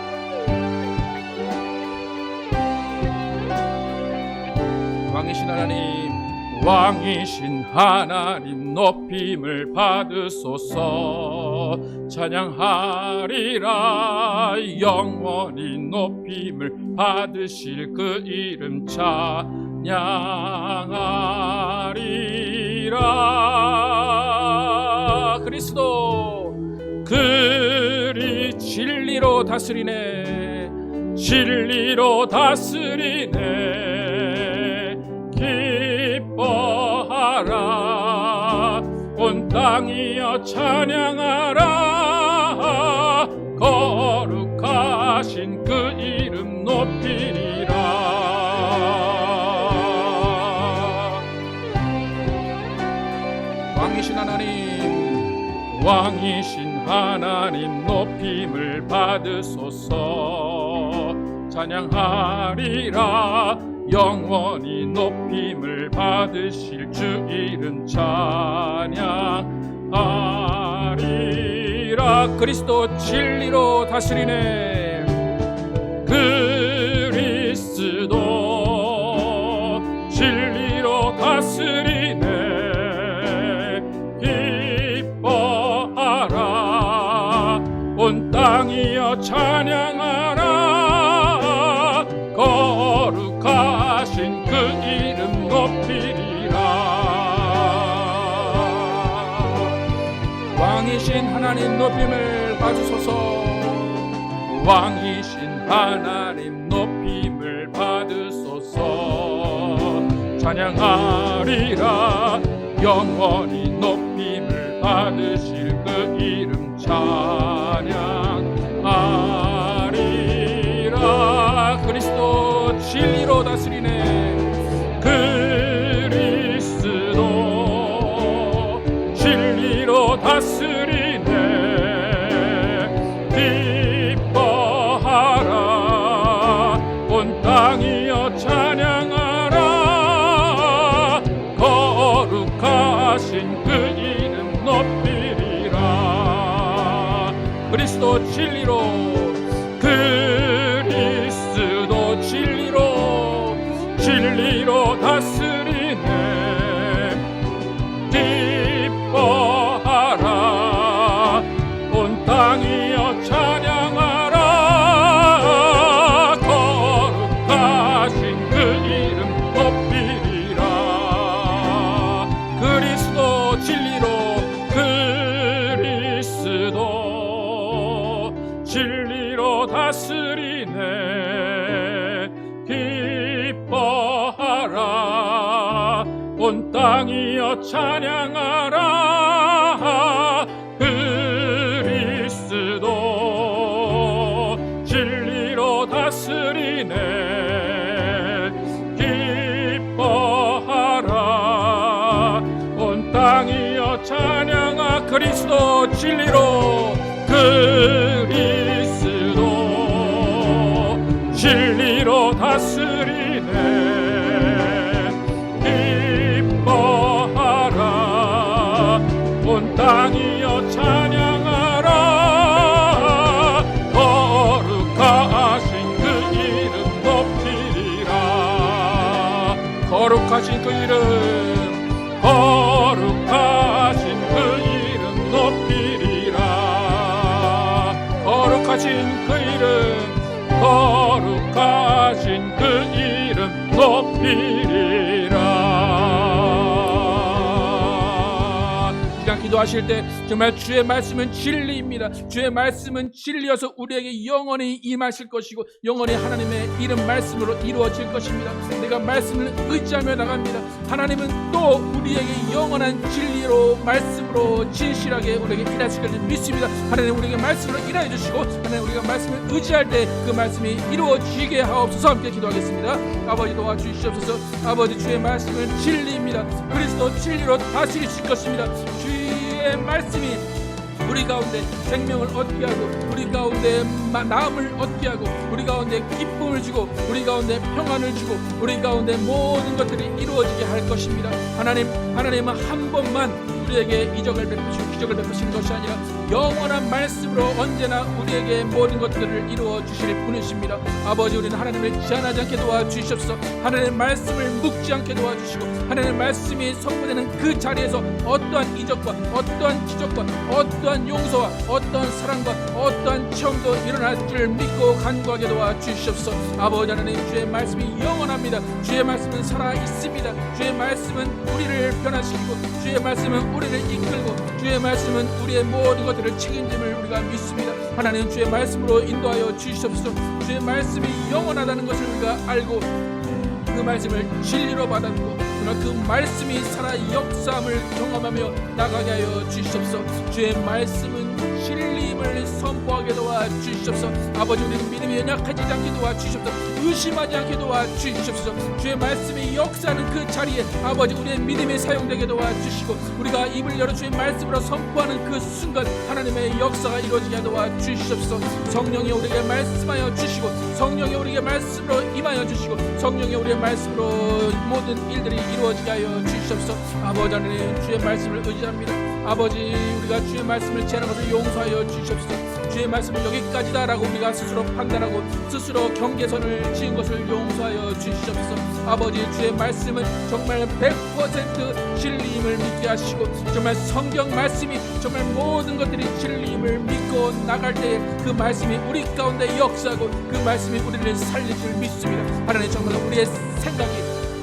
왕이신 하나님, 왕이신 하나님 높임을 받으소서. 찬양하리라 영원히 높임을 받으실 그 이름 찬양하리라. 그리스도 그리 진리로 다스리네, 진리로 다스리네. 기뻐하라 온 땅이여 찬양하라. 거룩하신 그 이름 높이리라. 왕이신 하나님, 왕이신 하나님 높임을 받으소서. 찬양하리라 영원히 높임을 받으실 주 이름 찬양하리라. 그리스도 진리로 다스리네, 그리스도 진리로 다스리네. 기뻐하라 온 땅이여 찬양하라. 거룩하신 그 이름 높이리라. 왕이신 하나님 높임을 받으소서. 왕이신 하나님 높임을 받으소서. 찬양하리라 영원히 높임을 받으실 그 이름 찬양하리라. 그리스도 진리로 다스리네, 그리스도 진리로 다스리네. 기뻐하라 온 땅이여 찬양하라. 거룩하신 그 이름 높이리라. 그리스도 진리로, 그리스도 진리로, 진리로 다스리네. 기뻐하라 온 땅이여 찬양하라. 거룩하신 그 이름 높이리라. 그리스도 진리로, 그리스도 진리로 다스리네. 기뻐하라 온 땅이여 찬양하라. 그리스도 진리로 다스리네. 기뻐하라 온 땅이여 찬양하. 그리스도 진리로, 그리스도 진리로 다스리네. 기뻐하라 온 땅이여 찬양하라. 거룩하신 그 이름 높이리라. 거룩하신 그 이름, 거룩하신 그 이름 높이리라. 거룩하신 그 이름, 거룩하신 그 이름 높이리라. 그냥 기도하실 때 정말 주의 말씀은 진리입니다. 주의 말씀은 진리여서 우리에게 영원히 임하실 것이고 영원히 하나님의 이름 말씀으로 이루어질 것입니다. 내가 말씀을 의지하며 나갑니다. 하나님은 또 우리에게 영원한 진리로 말씀으로 진실하게 우리에게 일하실 것을 믿습니다. 하나님 우리에게 말씀으로 일하여 주시고 하나님 우리가 말씀을 의지할 때 그 말씀이 이루어지게 하옵소서. 함께 기도하겠습니다. 아버지 도와주시옵소서. 아버지 주의 말씀은 진리입니다. 그리스도 진리로 다스리실 것입니다. 주의 말씀이 우리 가운데 생명을 얻게 하고 우리 가운데 가운데 나음을 얻게 하고 우리 가운데 기쁨을 주고 우리 가운데 평안을 주고 우리 가운데 모든 것들이 이루어지게 할 것입니다. 하나님은 한 번만 우리에게 이적을 베푸시고 기적을 베푸시는 것이 아니라 영원한 말씀으로 언제나 우리에게 모든 것들을 이루어 주실 분이십니다. 아버지, 우리는 하나님을 제한하지 않게 도와주시옵소서. 하나님의 말씀을 묵지 않게 도와주시고 하나님의 말씀이 선포되는 그 자리에서 어떠한 이적과 어떠한 기적과 어떠한 용서와 어떠한 사랑과 어떠한 체험도 일어날 줄 믿고 간구하게 도와주시옵소서. 아버지 하나님, 주의 말씀이 영원합니다. 주의 말씀은 살아있습니다. 주의 말씀은 우리를 변화시키고 주의 말씀은 우리를 이끌고 주의 말씀은 우리의 모든 것들을 책임짐을 우리가 믿습니다. 하나님, 주의 말씀으로 인도하여 주시옵소서. 주의 말씀이 영원하다는 것을 우리가 알고 그 말씀을 진리로 받아들고 그 말씀이 살아 역사함을 경험하며 나가게 하여 주시옵소서. 주의 말씀은 진리임을 선포하게 도와주시옵소서. 아버지, 우리는 믿음이 연약하지 않게 도와주시옵소서. 의심하지 않게 도와주시옵소서. 주의 말씀이 역사하는 그 자리에 아버지, 우리의 믿음이 사용되게 도와주시고 우리가 입을 열어 주의 말씀으로 선포하는 그 순간 하나님의 역사가 이루어지게 도와주시옵소서. 성령이 우리에게 말씀하여 주시고 성령이 우리에게 말씀으로 임하여 주시고 성령이 우리의 말씀으로 모든 일들이 이루어지게 하여 주시옵소서. 아버지 하나님, 주의 말씀을 의지합니다. 아버지, 우리가 주의 말씀을 제하는 것을 용서하여 주시옵소서. 주의 말씀은 여기까지다라고 우리가 스스로 판단하고 스스로 경계선을 지은 것을 용서하여 주시옵소서. 아버지, 주의 말씀은 정말 100% 진리임을 믿게 하시고 정말 성경 말씀이 정말 모든 것들이 진리임을 믿고 나갈 때에 그 말씀이 우리 가운데 역사하고 그 말씀이 우리를 살릴 줄 믿습니다. 하나님, 정말 우리의 생각이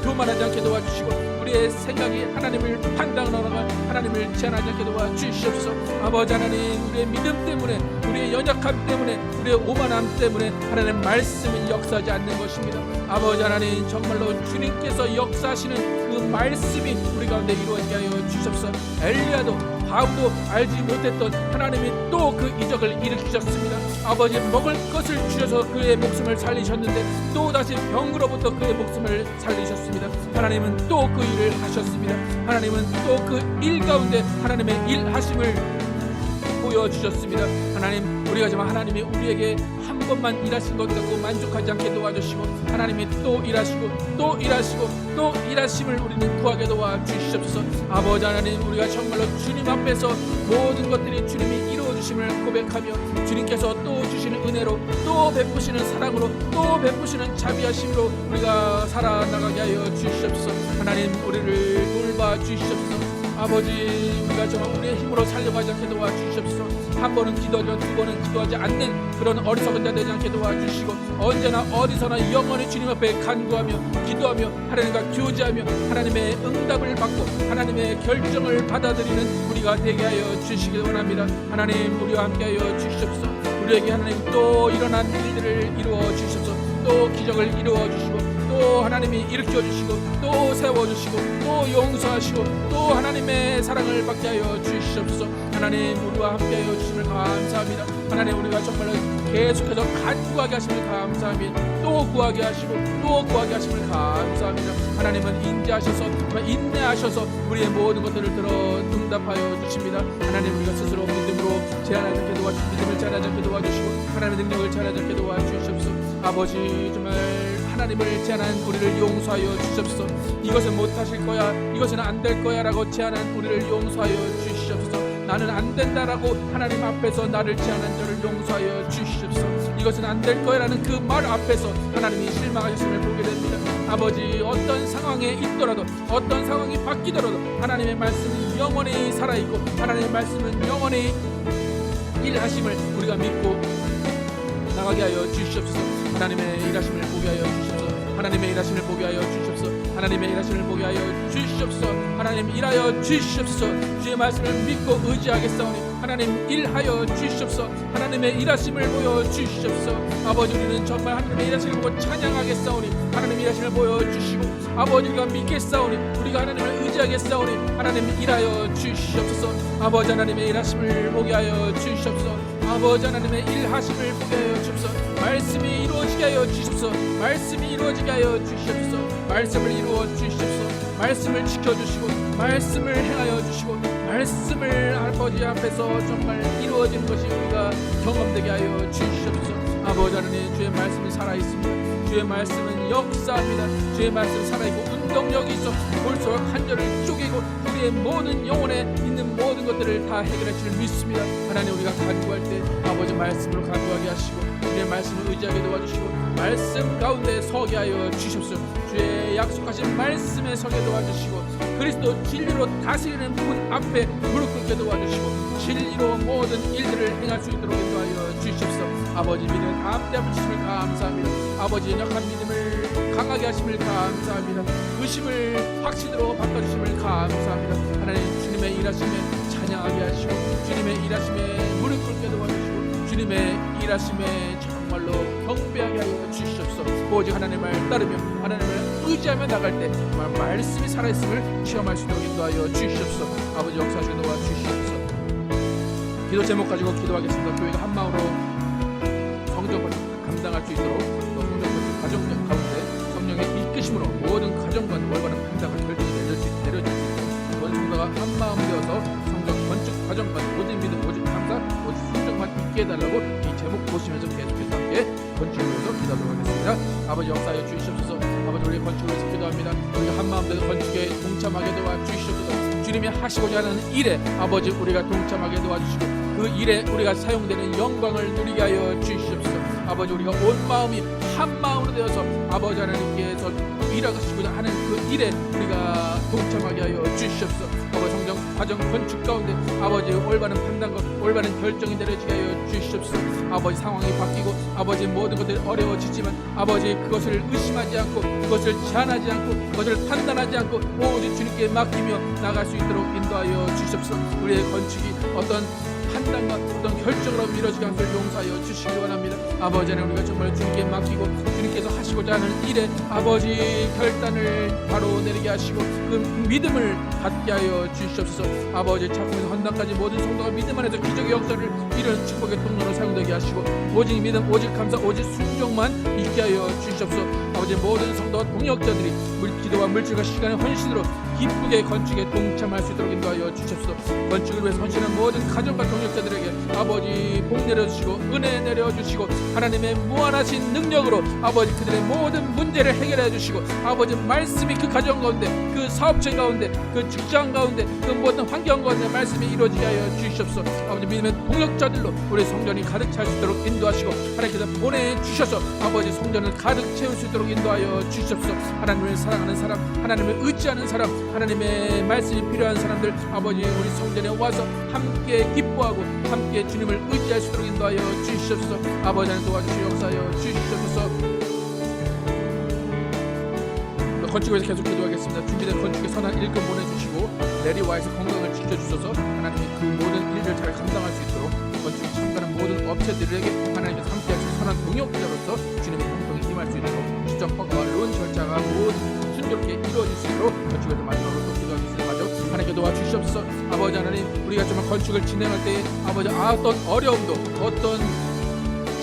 교만하지 않게 도와주시고 우리의 생각이 하나님을 판단하는 하나님을 제한하지 않게 도와주시옵소서. 아버지 하나님, 우리의 믿음 때문에 우리의 연약함 때문에 우리의 오만함 때문에 하나님 말씀이 역사하지 않는 것입니다. 아버지 하나님, 정말로 주님께서 역사하시는 그 말씀이 우리 가운데 이루어지게 하여 주시옵소서. 엘리야도 바울도 알지 못했던 하나님이 또 그 이적을 일으키셨습니다. 아버지, 먹을 것을 주셔서 그의 목숨을 살리셨는데 또다시 병으로부터 그의 목숨을 살리셨습니다. 하나님은 또 그 일을 하셨습니다. 하나님은 또 그 일 가운데 하나님의 일하심을 보여주셨습니다. 하나님, 우리가 정말 하나님이 우리에게 한 번만 일하신 것 갖고 만족하지 않게 도와주시고 하나님이 또 일하시고 또 일하시고 또 일하심을 우리는 구하게 도와주시옵소서. 아버지 하나님, 우리가 정말로 주님 앞에서 모든 것들이 주님이 이루어주심을 고백하며 주님께서 또 주시는 은혜로 또 베푸시는 사랑으로 또 베푸시는 자비하심으로 우리가 살아나가게 하여 주시옵소서. 하나님, 우리를 돌봐 주시옵소서. 아버지, 우리가 정말 우리의 힘으로 살려가지 않게 도와주시옵소서. 한 번은 기도하지만 두 번은 기도하지 않는 그런 어리석은 자 되지 않게 도와주시고 언제나 어디서나 영원히 주님 앞에 간구하며 기도하며 하나님과 교제하며 하나님의 응답을 받고 하나님의 결정을 받아들이는 우리가 되게 하여 주시기 원합니다. 하나님, 우리와 함께 하여 주시옵소서. 우리에게 하나님 또 일어난 일들을 이루어 주시옵소서. 또 기적을 이루어 주시고 또 하나님이 일으켜 주시고 또 세워 주시고 또 용서하시고 또 하나님의 사랑을 받게 하여 주시옵소서. 하나님, 우리와 함께 하여 주심을 감사합니다. 하나님, 우리가 정말 계속해서 간구하게 하심을 감사합니다. 또 구하게 하시고 또 구하게 하심을 감사합니다. 하나님은 인자하셔서 인내하셔서 우리의 모든 것들을 들어 응답하여 주십니다. 하나님, 우리가 스스로 믿음으로 제한하지 않게 도와주시고 믿음을 제한하지 않게 도와주시고 하나님의 능력을 제한하지 않게 도와주시옵소서. 아버지, 정말 하나님을 제한한 우리를 용서하여 주시옵소서. 이것은 못하실 거야, 이것은 안 될 거야 라고 제한한 우리를 용서하여 주시옵소서. 나는 안 된다라고 하나님 앞에서 나를 제한한 자를 용서하여 주시옵소서. 이것은 안 될 거야 라는 그 말 앞에서 하나님이 실망하셨음을 보게 됩니다. 아버지, 어떤 상황에 있더라도 어떤 상황이 바뀌더라도 하나님의 말씀은 영원히 살아있고 하나님의 말씀은 영원히 일하심을 우리가 믿고 나가게 하여 주시옵소서. 하나님의 일하심을 보게 하여 주시옵소서. 하나님의 일하심을 보게 하여 주시옵소서. 하나님의 일하심을 보게 하여 주시옵소서. 하나님, 일하여 주시옵소서. 주의 말씀을 믿고 의지하겠사오니 하나님 일하여 주시옵소서. 하나님의 일하심을 보여 주시옵소서. 아버지, 우리는 정말 하나님의 일하심을 보고 찬양하겠사오니 하나님의 일하심을 보여주시고 아버지가 믿겠사오니 우리가 하나님을 의지하겠사오니 하나님 일하여 주시옵소서. 아버지, 하나님의 일하심을 보게 하여 주시옵소서. 아버지, 하나님의 일하심을 보게 하여 주시옵소서. 말씀이 이루어지게 하여 주시옵소서. 말씀이 이루어지게 하여 주시옵소서. 말씀을 이루어 주시옵소서. 말씀을 지켜주시고 말씀을 행하여 주시고 말씀을 아버지 앞에서 정말 이루어지는 것이 우리가 경험되게 하여 주시옵소서. 아버지 하나님, 주의 말씀이 살아있습니다. 주의 말씀은 역사합니다. 주의 말씀은 살아있고 운동력이 있어 볼수록 한절을 쪼개고 우리의 모든 영혼에 있는 모든 것들을 다 해결할 줄 믿습니다. 하나님, 우리가 간구할 때 아버지 말씀으로 간구하게 하시고 주의 말씀을 의지하게 도와주시고 말씀 가운데 서게 하여 주십시오. 주의 약속하신 말씀에 서게 도와주시고 그리스도 진리로 다스리는 분 앞에 무릎 꿇게 도와주시고 진리로 모든 일들을 행할 수 있도록 인도하여 주십시오. 아버지, 믿음을 담대 붙이심을 감사합니다. 아버지, 연약한 믿음을 강하게 하심을 감사합니다. 의심을 확신으로 바꿔주심을 감사합니다. 하나님, 주님의 일하심에 찬양하게 하시고 주님의 일하심에 무릎 꿇게 도와주시고 주님의 일하심에 정말로 경배하게 하여 주시옵소서. 오직 하나님의 말 따르며 하나님을 의지하며 나갈 때 정말 말씀이 살아있음을 체험할 수 있도록 인도하여 주시옵소서. 아버지, 역사하시고 도와주시옵소서. 기도 제목 가지고 기도하겠습니다. 교회가 한마음으로 성전을 감당할 수 있도록 또 성전을 가정 가운데 성령의 이끄심으로 모든 가정과 올바른 판단과 결정이 내려질 수 있도록 모든 성도가 한마음 되어서 성전 건축 과정과 모든 믿음 오직 감사 오직 순종만 있게 해달라고 이 제목 보시면서 계속해서 함께 건축을 위해서 기도하도록 하겠습니다. 아버지, 역사하여 주시옵소서. 아버지, 우리 건축을 위해서 기도합니다. 우리가 한마음 되어 건축에 동참하게 도와주시옵소서. 주님이 하시고자 하는 일에 아버지 우리가 동참하게 도와주시고 그 일에 우리가 사용되는 영광을 누리게 하여 주시옵소서. 아버지, 우리가 온 마음이 한 마음으로 되어서 아버지 하나님께서 일하시고자 하는 그 일에 우리가 동참하게 하여 주시옵소서. 아버지, 성경 과정 건축 가운데 아버지 올바른 판단과 올바른 결정이 내려지게 하여 주시옵소서. 아버지, 상황이 바뀌고 아버지 모든 것들이 어려워지지만 아버지 그것을 의심하지 않고 그것을 제한하지 않고 그것을 판단하지 않고 오직 주님께 맡기며 나갈 수 있도록 인도하여 주시옵소서. 우리의 건축이 어떤 판단과 어떤 결정으로 미뤄지지 않고 용서하여 주시기 원합니다. 아버지 하나님, 우리가 정말 주님께 맡기고 주님께서 하시고자 하는 일에 아버지 결단을 바로 내리게 하시고 그 믿음을 갖게 하여 주시옵소서. 아버지, 작품에서 헌당까지 모든 성도가 믿음 안에서 기적의 역사를 이런 축복의 통로로 사용되게 하시고 오직 믿음 오직 감사 오직 순종만 있게 하여 주시옵소서. 아버지, 모든 성도와 동역자들이 기도와 물질과 시간의 헌신으로 기쁘게 건축에 동참할 수 있도록 인도하여 주시옵소서. 건축을 위해 헌신한 모든 가정과 동역자들에게 아버지 복 내려주시고 은혜 내려주시고 하나님의 무한하신 능력으로 아버지 그들의 모든 문제를 해결해 주시고 아버지 말씀이 그 가정 가운데 그 사업체 가운데 그 직장 가운데 그 모든 환경 가운데 말씀이 이루어지게 하여 주시옵소서. 아버지, 믿음의 동역자들로 우리 성전이 가득 찰 수 있도록 인도하시고 하나님께서 보내주셔서 아버지 성전을 가득 채울 수 있도록 인도하여 주시옵소서. 하나님을 사랑하는 사람, 하나님을 의지하는 사람, 하나님의 말씀이 필요한 사람들 아버지 우리 성전에 와서 함께 기뻐하고 함께 주님을 의지할 수 있도록 인도하여 주시옵소서. 아버지 하나님 도와주시고 역사하여 주시옵소서. 건축에서 계속 기도하겠습니다. 준비된 건축의 선한 일꾼 보내주시고 내리와에서 건강을 지켜주셔서 하나님이 그 모든 일을 잘 감당할 수 있도록 건축에 참가하는 모든 업체들에게 하나님께서 함께하시는 선한 동역자로서 주님의 형통에 임할 수 있도록 시점 허가와 론 절차가 모두 순조롭게 이루어질 수 있도록 건축에서 마지막으로 또 기도하겠습니다. 마저 하나님께 도와주시옵소서. 아버지 하나님, 우리가 정말 건축을 진행할 때 아버지 어떤 어려움도 어떤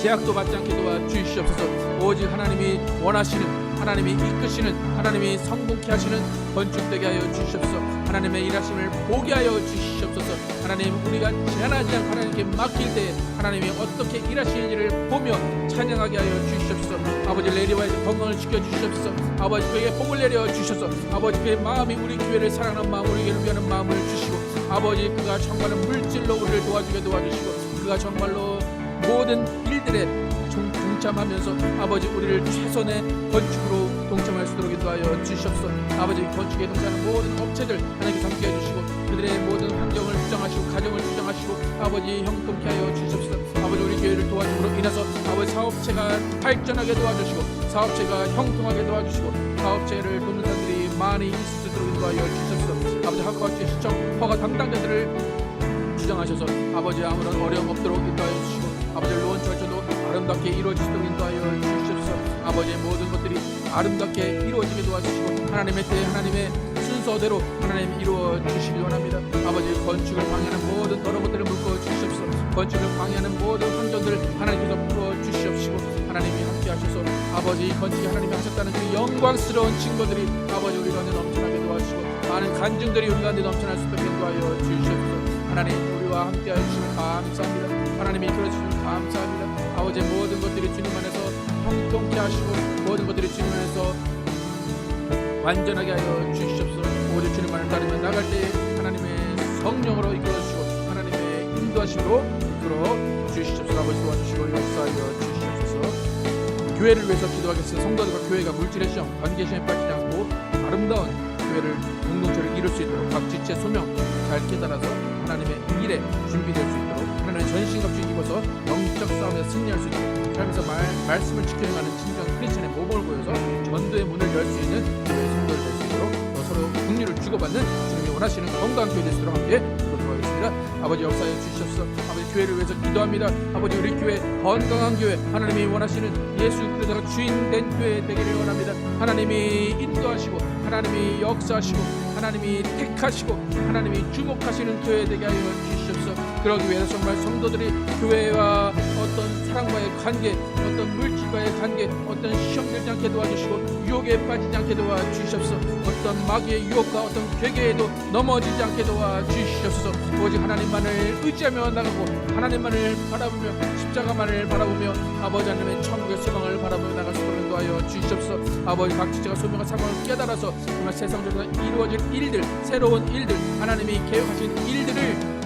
제약도 받지 않게 도와주시옵소서. 오직 하나님이 원하시는 하나님이 이끄시는 하나님이 성공케 하시는 건축되게 하여 주시옵소서. 하나님의 일하심을 보게 하여 주시옵소서. 하나님, 우리가 제한하지 않고 하나님께 맡길 때 하나님이 어떻게 일하시는지를 보며 찬양하게 하여 주시옵소서. 아버지, 레리와에서 건강을 지켜주시옵소서. 아버지, 그에게 복을 내려 주셔서 아버지 그의 마음이 우리 교회를 사랑하는 마음, 우리 교회를 위하는 마음을 주시고 아버지 그가 정말로 물질로 우리를 도와주게 도와주시고 그가 정말로 모든 일들에 동참하면서 아버지 우리를 최선의 건축으로 동참할 수 있도록 인도하여 주시옵소서. 아버지, 건축에 동참하는 모든 업체들 하나님께 함께 해주시고 그들의 모든 환경을 주장하시고 가정을 주장하시고 아버지 형통케 하여 주시옵소서. 아버지, 우리 교회를 도와줌으로 인해서 아버지 사업체가 발전하게 도와주시고 사업체가 형통하게 도와주시고 사업체를 돕는 사람들이 많이 있을 수 있도록 인도하여 주시옵소서. 아버지, 학과업체 시청 허가 담당자들을 주장하셔서 아버지 아무런 어려움 없도록 인도하여 주시고 아버지 로원 절차도 아름답게 이루어질 수 있도록 인도하여 주시옵소서. 아버지의 모든 것들이 아름답게 이루어지게 도와주시고 하나님의 때 하나님의 순서대로 하나님 이루어 주시기 원합니다. 아버지, 건축을 방해하는 모든 더러운 것들을 묶어 주시옵소서. 건축을 방해하는 모든 환경들을 하나님께서 풀어 주시옵시고 하나님이 함께 하셔서 아버지 건축이 하나님이 하셨다는 그 영광스러운 증거들이 아버지 우리 가운데 넘쳐나게 도와주시고 많은 간증들이 우리 가운데 넘쳐날 수 있도록 인도하여 주시옵소서. 하나님 우리와 함께 하시면 감사합니다. 하나님이 이끌어주시면 감사합니다. 아버지의 모든 것들이 주님 안에서 형통케 하시고 모든 것들이 주님 안에서 완전하게 하여 주시옵소서. 오직 주님 안을 따르며 나갈 때에 하나님의 성령으로 이끌어주시고 하나님의 인도하심으로 이끌어 주시옵소서. 아버지 도와주시고 역사하여 주시옵소서. 교회를 위해서 기도하겠습니다. 성도들과 교회가 물질의 시험, 관계 시험에 빠지지 않고 아름다운 교회를 공동체를 이룰 수 있도록 각 지체 소명 잘 깨달아서 하나님의 일에 준비될 수 있도록 하나님의 전신갑주를 입어서 영적 싸움에서 승리할 수 있도록 삶에서 말씀을 지켜 행하는 진정 크리스천의 모범을 보여서 전도의 문을 열 수 있는 교회의 성도를 될 수 있도록 또 서로 긍휼을 주고받는 주님이 원하시는 건강한 교회 될 수 있도록 함께 기도하겠습니다. 아버지 역사해 주시옵소서. 아버지 교회를 위해서 기도합니다. 아버지 우리 교회 건강한 교회, 하나님이 원하시는 예수 그리스도가 주인 된 교회 되기를 원합니다. 하나님이 인도하시고 하나님이 역사하시고 하나님이 택하시고 하나님이 주목하시는 교회 되게 하여 주시옵소서. 그러기 위해서 정말 성도들이 교회와 어떤 사랑과의 관계, 어떤 물질과의 관계, 어떤 시험 들지 않게 도와주시고 유혹에 빠지지 않게 도와주시옵소서. 어떤 마귀의 유혹과 어떤 괴계에도 넘어지지 않게 도와주시옵소서. 오직 하나님만을 의지하며 나가고 하나님만을 바라보며 십자가만을 바라보며 아버지 하나님의 천국의 소망을 바라보며 나갈 수 있도록 인도하여 주시옵소서. 아버지 각 지체가 소명과 사명을 깨달아서 정말 세상적으로 이루어질 일들, 새로운 일들, 하나님이 계획하신 일들을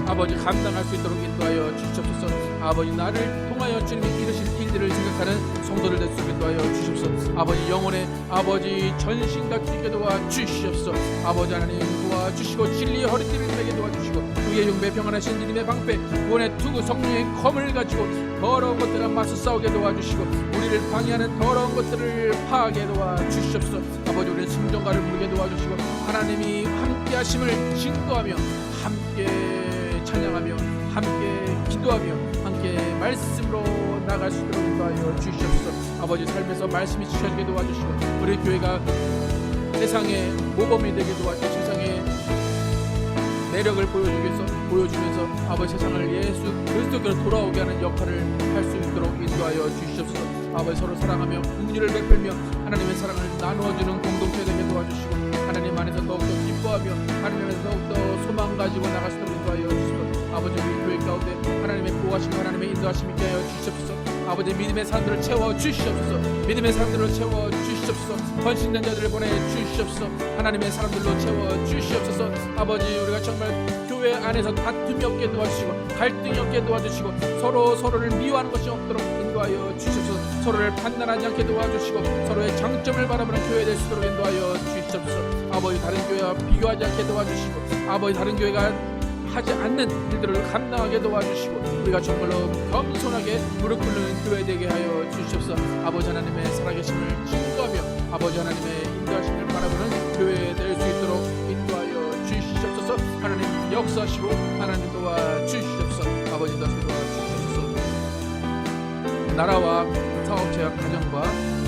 아버지 감당할 수 있도록 인도하여 주시옵소서. 아버지 나를 통하여 주님이 이루신 일들을 생각하는 성도들 될 수 있게 도와여 주시옵소서. 아버지 영혼의 아버지 전신같이 있게 도와주시옵소서. 아버지 하나님 도와주시고 진리의 허리띠를 매게 도와주시고 우리의 용배 평안하신 주님의 방패 구원의 투구 성령의 검을 가지고 더러운 것들과 맞서 싸우게 도와주시고 우리를 방해하는 더러운 것들을 파하게 도와주시옵소서. 아버지 우리의 심정가를 부르게 도와주시고 하나님이 함께 하심을 증거하며 함께 찬양하며 함께 기도하며 함께 말씀으로 나갈 수 있도록 인도하여 주시옵소서. 아버지 삶에서 말씀이 지켜지게 도와주시고 우리 교회가 세상의 모범이 되게 도와주시고 세상의 매력을 보여주면서 아버지 세상을 예수 그리스도께로 돌아오게 하는 역할을 할 수 있도록 인도하여 주시옵소서. 아버지 서로 사랑하며 긍휼을 베풀며 하나님의 사랑을 나누어주는 공동체 되게 도와주시고 하나님 안에서 더욱더 기뻐하며 하나님 안에서 더욱더 소망 가지고 나갈 수 있도록 인도하여 주시옵소서. 아버지 우리 교회 가운데 하나님의 보호하심 하나님의 인도하심 있게 하여 주시옵소서. 아버지 믿음의 사람들을 채워 주시옵소서. 믿음의 사람들을 채워 주시옵소서. 헌신된 자들을 보내 주시옵소서. 하나님의 사람들로 채워 주시옵소서. 아버지 우리가 정말 교회 안에서 다툼이 없게 도와주시고 갈등이 없게 도와주시고 서로를 미워하는 것이 없도록 인도하여 주시옵소서. 서로를 판단하지 않게 도와주시고 서로의 장점을 바라보는 교회 될 수 있도록 인도하여 주시옵소서. 아버지 다른 교회와 비교하지 않게 도와주시고 아버지 다른 교회가 하지 않는 일들을 감당하게 도와주시고 우리가 정말로 겸손하게 무릎 꿇는 교회 되게 하여 주시옵소서. 아버지 하나님의 살아계심을 증거하며 아버지 하나님의 인도하심을 바라보는 교회 될 수 있도록 인도하여 주시옵소서. 하나님 역사하시고 하나님 도와주시옵소서. 아버지 도와주시옵소서. 나라와 사업체와 가정과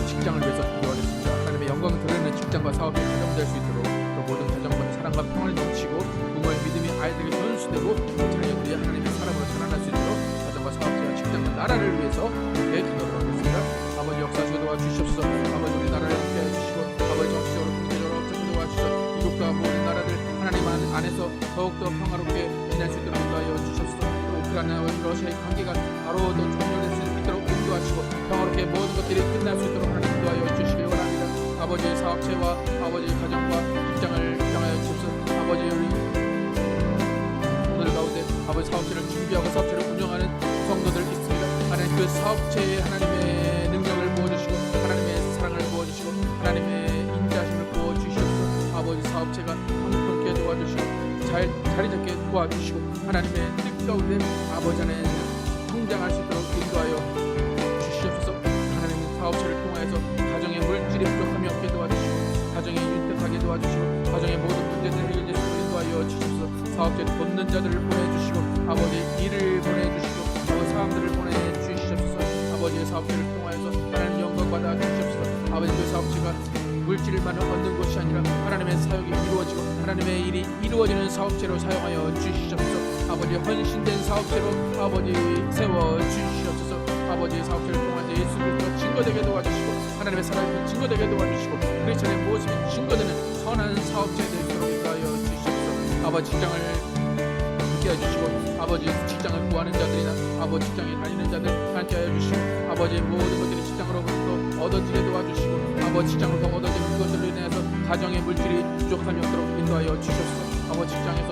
직장을 위해서 기도하겠습니다. 하나님의 영광을 드러내는 직장과 사업이 가정될 수 있도록 또 모든 가정과 사랑과 평안이 넘치고 부모의 믿음이 아이들에게 전수되고 자녀들이 하나님의 사람으로 자라날 수 있도록 가정과 사업체와 직장과 나라를 위해서 함께 기도를 하겠습니다. 아버지 역사하시고 도와주시옵소서. 아버지 우리 나라를 함께 해주시고 아버지 정치적으로 경제적으로 어떻게 도와주셔서 이국과 모든 나라를 하나님 안에서 더욱더 평화롭게 지낼 수 있도록 인도하여 주셨소. 우크라이나와 러시아의 관계가 바로 더 종료될 수 있도록 인도하시고 평화롭게 모든 것들이 끝날 수 있도록 하나님 인도하여 주시길 원합니다. 아버지의 사업체와 아버지의 가정과 직장을 향하여 주옵소서. 아버지 우리 오늘 가운데 아버지 사업체를 준비하고 사업체를 운영하는 성도들 있습니다. 하나님 그 자체에 하나님의 능력을 부어주시고 하나님의 사랑을 부어주시고 하나님의 인자하심을 부어주시옵소서. 아버지 사업체가 형통케 도와주시고 자리 잡게 도와주시고 하나님의 뜻 가운데 아버지 안에 성장할 수 있도록 인도하여 주시옵소서. 하나님의 사업체를 통하여서 가정의 물질이 부족함이 없게 도와주시고 가정이 윤택하게 도와주시고 가정의 모든 문제들을 해결할 수 있도록 인도하여 주시옵소서. 사업체 돕는 자들을 보내주시고 아버지 일을 보내주시고 사람들을 보내주시옵소서. 아버지의 사업체를 통하여서 하나님 영광 받아 주시옵소서. 아버지 그 사업체가 물질만 얻는 것이 아니라 하나님의 사역이 이루어지고 하나님의 일이 이루어지는 사업체로 사용하여 주시옵소서. 아버지 헌신된 사업체로 아버지 세워 주시옵소서. 아버지의 사업체를 통하여 예수 그리스도 증거되게 도와주시고 하나님의 살아있는 증거되게 도와주시고 크리스천의 모습이 증거되는 선한 사업자가 되도록 인도하여 주시옵소서. 아버지 직장을 함께 해주시고 아버지 직장을 구하는 자들이나 아버지 직장에 다니는 자들 함께 하여 주시고 아버지의 모든 것들이 직장으로부터 얻어지게 도와주시고 아버지 직장으로부터 얻어지는 그것들로 인해서 가정의 물질이 부족함이 없도록 인도하여 주시옵소서. 아버지 직장에서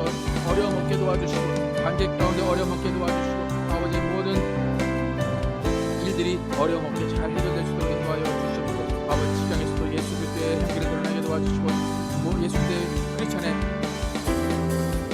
어려움 없게 도와주시고 관계 가운데 어려움 없게 도와주시고 아버지 모든 일들이 어려움 없게 잘 해결될 수 있도록 인도하여 주시옵소서. 아버지 직장에서도 예수 그리스도의 향기를 드러나게 도와주시고 예수 그리스도의 크리스천의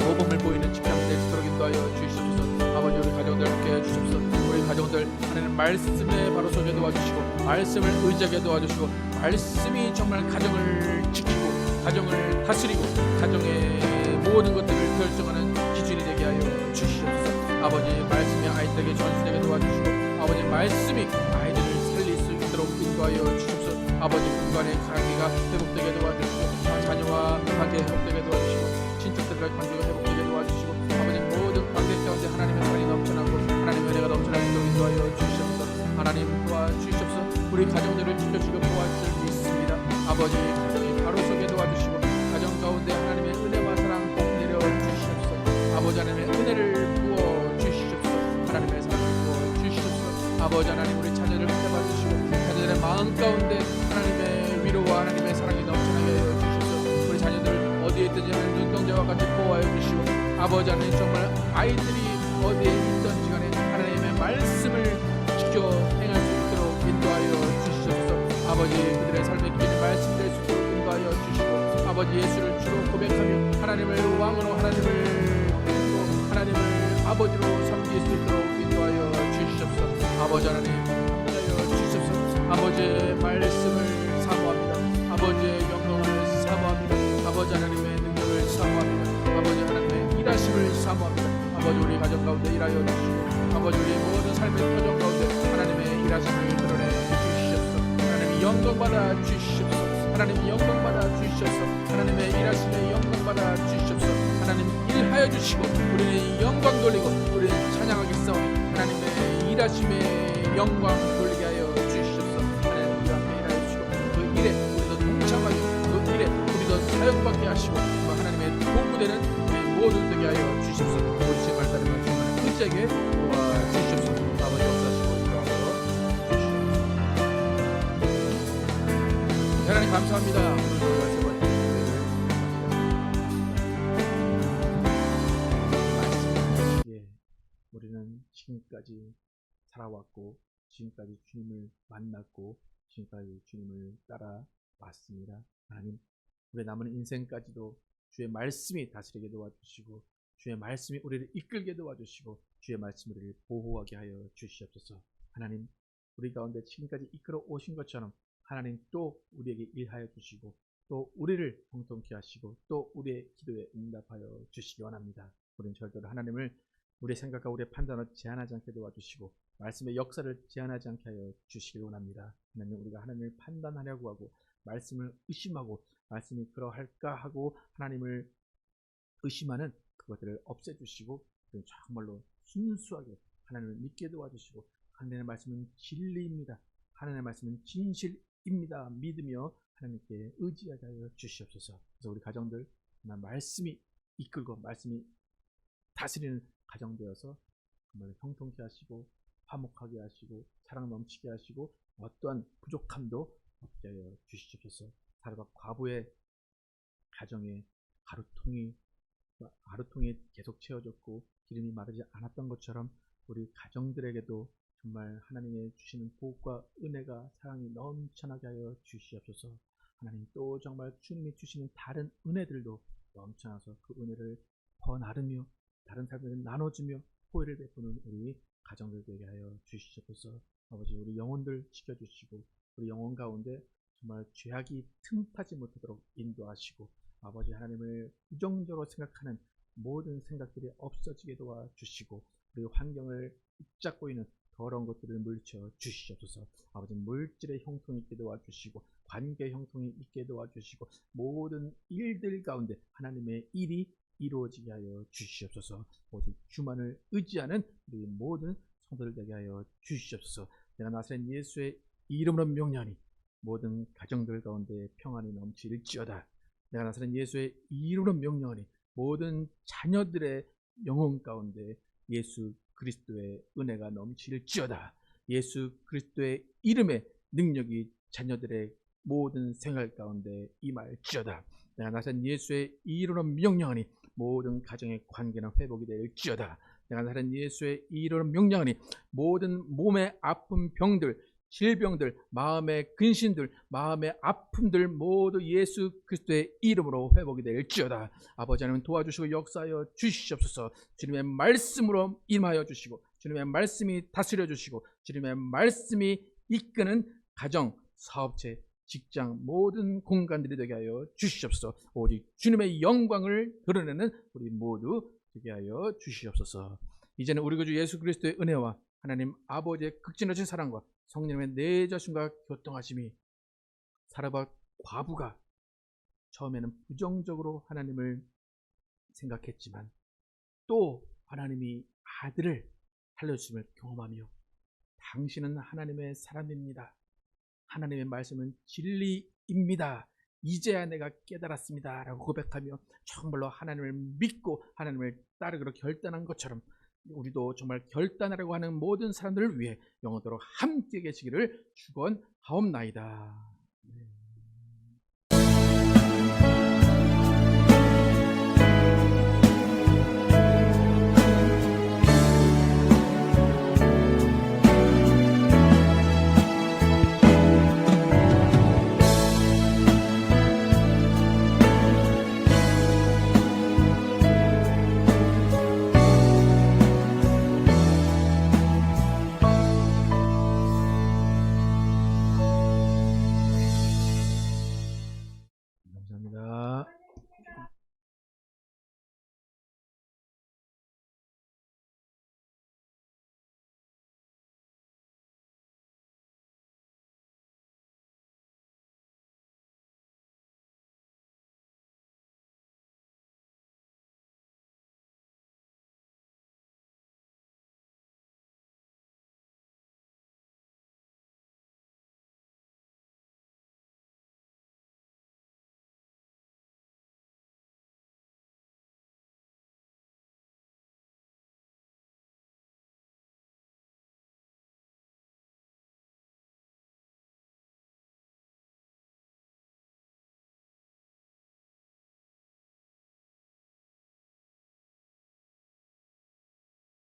모범을 보이는 직장이 될 수 있도록 인도하여 주시옵소서. 아버지 우리 가정들 함께 해주시옵소서. 우리 가정들 하나님 말씀에 바로 서게 도와주시고 말씀을 의지하게 도와주시고 말씀이 정말 가정을 지키고 가정을 다스리고 가정의 모든 것들을 결정하는 기준이 되게 하여 주시옵소서. 아버지 말씀이 아이들에게 전수되게 도와주시고 아버지 말씀이 아이들을 살릴 수 있도록 인도하여 주시옵소서. 아버지 분간의 관계가 회복되게 도와주시고 자녀와 관계 회복되게 도와주시고 친척들과 관계가 회복되게 도와주시고 아버지 모든 관계 가운데 하나님의 사랑이 넘쳐나고 하나님의 은혜가 넘쳐나게 인도하여 주시옵소서. 하나님 도와주시옵소서. 우리 가정들을 지켜주시고 도와주실 믿습니다. 아버지 가정이 바로 서게 도와주시고 가정 가운데 하나님의 은혜와 사랑 복 내려 주시옵소서. 아버지 하나님의 은혜를 부어 주시옵소서. 하나님의 사랑을 부어 주시옵소서. 아버지 하나님 우리 자녀를 붙잡아 주시고 자녀들의 마음 가운데 하나님의 위로와 하나님의 사랑이 넘쳐나게 하여 주시옵소서. 우리 자녀들 어디에 있든지 하나님 눈동자와 같이 보호하여 주시고 아버지 하나님 정말 아이들이 어디에 있든지 간에 하나님의 말씀을 지켜 행할 수 있도록 인도하여 주시옵소서. 아버지 그들의 삶의 기준이 말씀 될 수 있도록 인도하여 주시고 아버지 예수를 주로 고백하며 하나님을 왕으로 하나님을 아버지로 섬길 수 있도록 인도하여 주시옵소서. 아버지 하나님 함께하여 주시옵소서. 아버지의 말씀을 사모합니다. 아버지의 영광을 사모합니다. 아버지 하나님의 능력을 사모합니다. 아버지 하나님의 일하심을 사모합니다. 아버지 우리 가정 가운데 일하여 주시고 아버지 우리 모든 삶의 표정 가운데 하나님의 일하심을 드러내 주시옵소서. 하나님이 영광받아 주시옵소서. 하나님이 영광받아 주시옵소서. 하나님의 일하심에 영광받아 주시옵소서. 하나님 일하여 주시고 우리는 영광 돌리고 우리는 찬양하겠사오니 하나님의 일하심에 영광 돌리게 하여 주시옵소서. 하나님 우리와 함께 일하여 주시고 그 일에 우리도 동참하여 그 일에 우리도 사역받게 하시고 하나님의 도구되는 우리 모두 되게 하여 주시옵소서. 오직 말씀을 정말 의지하게 도와주시옵소서. 아버지 역사하시고 인도하여 주시옵소서. 하나님 감사합니다. 오늘도 세 번째 말씀하시기에 우리는 지금까지 살아왔고 지금까지 주님을 만났고 지금까지 주님을 따라왔습니다. 하나님 우리의 남은 인생까지도 주의 말씀이 다스리게 도와주시고 주의 말씀이 우리를 이끌게 도와주시고 주의 말씀이 우리를 보호하게 하여 주시옵소서. 하나님 우리 가운데 지금까지 이끌어 오신 것처럼 하나님 또 우리에게 일하여 주시고 또 우리를 형통케 하시고 또 우리의 기도에 응답하여 주시기 원합니다. 우리는 절대로 하나님을 우리의 생각과 우리의 판단을 제한하지 않게 도와주시고 말씀의 역사를 제한하지 않게 하여 주시기 원합니다. 하나님 우리가 하나님을 판단하려고 하고 말씀을 의심하고 말씀이 그러할까 하고 하나님을 의심하는 그것들을 없애주시고 정말로 순수하게 하나님을 믿게 도와주시고 하나님의 말씀은 진리입니다. 하나님의 말씀은 진실입니다. 믿으며 하나님께 의지하게 하여 주시옵소서. 그래서 우리 가정들 말씀이 이끌고 말씀이 다스리는 가정 되어서 정말 형통케 하시고 화목하게 하시고 사랑 넘치게 하시고 어떠한 부족함도 없게 하여 주시옵소서. 사르밧 과부의 가정에 가루통이 계속 채워졌고 기름이 마르지 않았던 것처럼 우리 가정들에게도 정말 하나님의 주시는 복과 은혜가 사랑이 넘쳐나게 하여 주시옵소서. 하나님 또 정말 주님이 주시는 다른 은혜들도 넘쳐나서 그 은혜를 퍼나르며 다른 사람들에게 나눠주며 호의를 베푸는 우리 가정들 되게 하여 주시옵소서. 아버지 우리 영혼들 지켜주시고 우리 영혼 가운데 정말 죄악이 틈타지 못하도록 인도하시고 아버지 하나님을 부정적으로 생각하는 모든 생각들이 없어지게 도와주시고 우리 환경을 붙잡고 있는 더러운 것들을 물리쳐 주시옵소서. 아버지 물질의 형통이 있게 도와주시고 관계 형통이 있게 도와주시고 모든 일들 가운데 하나님의 일이 이루어지게 하여 주시옵소서. 오직 주만을 의지하는 우리 모든 성도들 되게 하여 주시옵소서. 내가 나사렛 예수의 이름으로 명령하니 모든 가정들 가운데 평안이 넘칠지어다. 내가 나사렛 예수의 이름으로 명령하니 모든 자녀들의 영혼 가운데 예수 그리스도의 은혜가 넘칠지어다. 예수 그리스도의 이름의 능력이 자녀들의 모든 생활 가운데 임할지어다. 내가 나사렛 예수의 이름으로 명령하니 모든 가정의 관계는 회복이 될지어다. 내가 나사렛 예수의 이름으로 명령하니 모든 몸의 아픈 병들, 질병들, 마음의 근심들, 마음의 아픔들 모두 예수 그리스도의 이름으로 회복이 될지어다. 아버지 하나님 도와주시고 역사하여 주시옵소서. 주님의 말씀으로 임하여 주시고 주님의 말씀이 다스려 주시고 주님의 말씀이 이끄는 가정, 사업체, 직장 모든 공간들이 되게 하여 주시옵소서. 오직 주님의 영광을 드러내는 우리 모두 되게 하여 주시옵소서. 이제는 우리 구주 예수 그리스도의 은혜와 하나님 아버지의 극진하신 사랑과 성령의 내자신과 교통하심이 사라밧 과부가 처음에는 부정적으로 하나님을 생각했지만 또 하나님이 아들을 살려주심을 경험하며 당신은 하나님의 사람입니다. 하나님의 말씀은 진리입니다. 이제야 내가 깨달았습니다. 라고 고백하며 정말로 하나님을 믿고 하나님을 따르기로 결단한 것처럼 우리도 정말 결단하려고 하는 모든 사람들을 위해 영원토록 함께 계시기를 축원하옵나이다.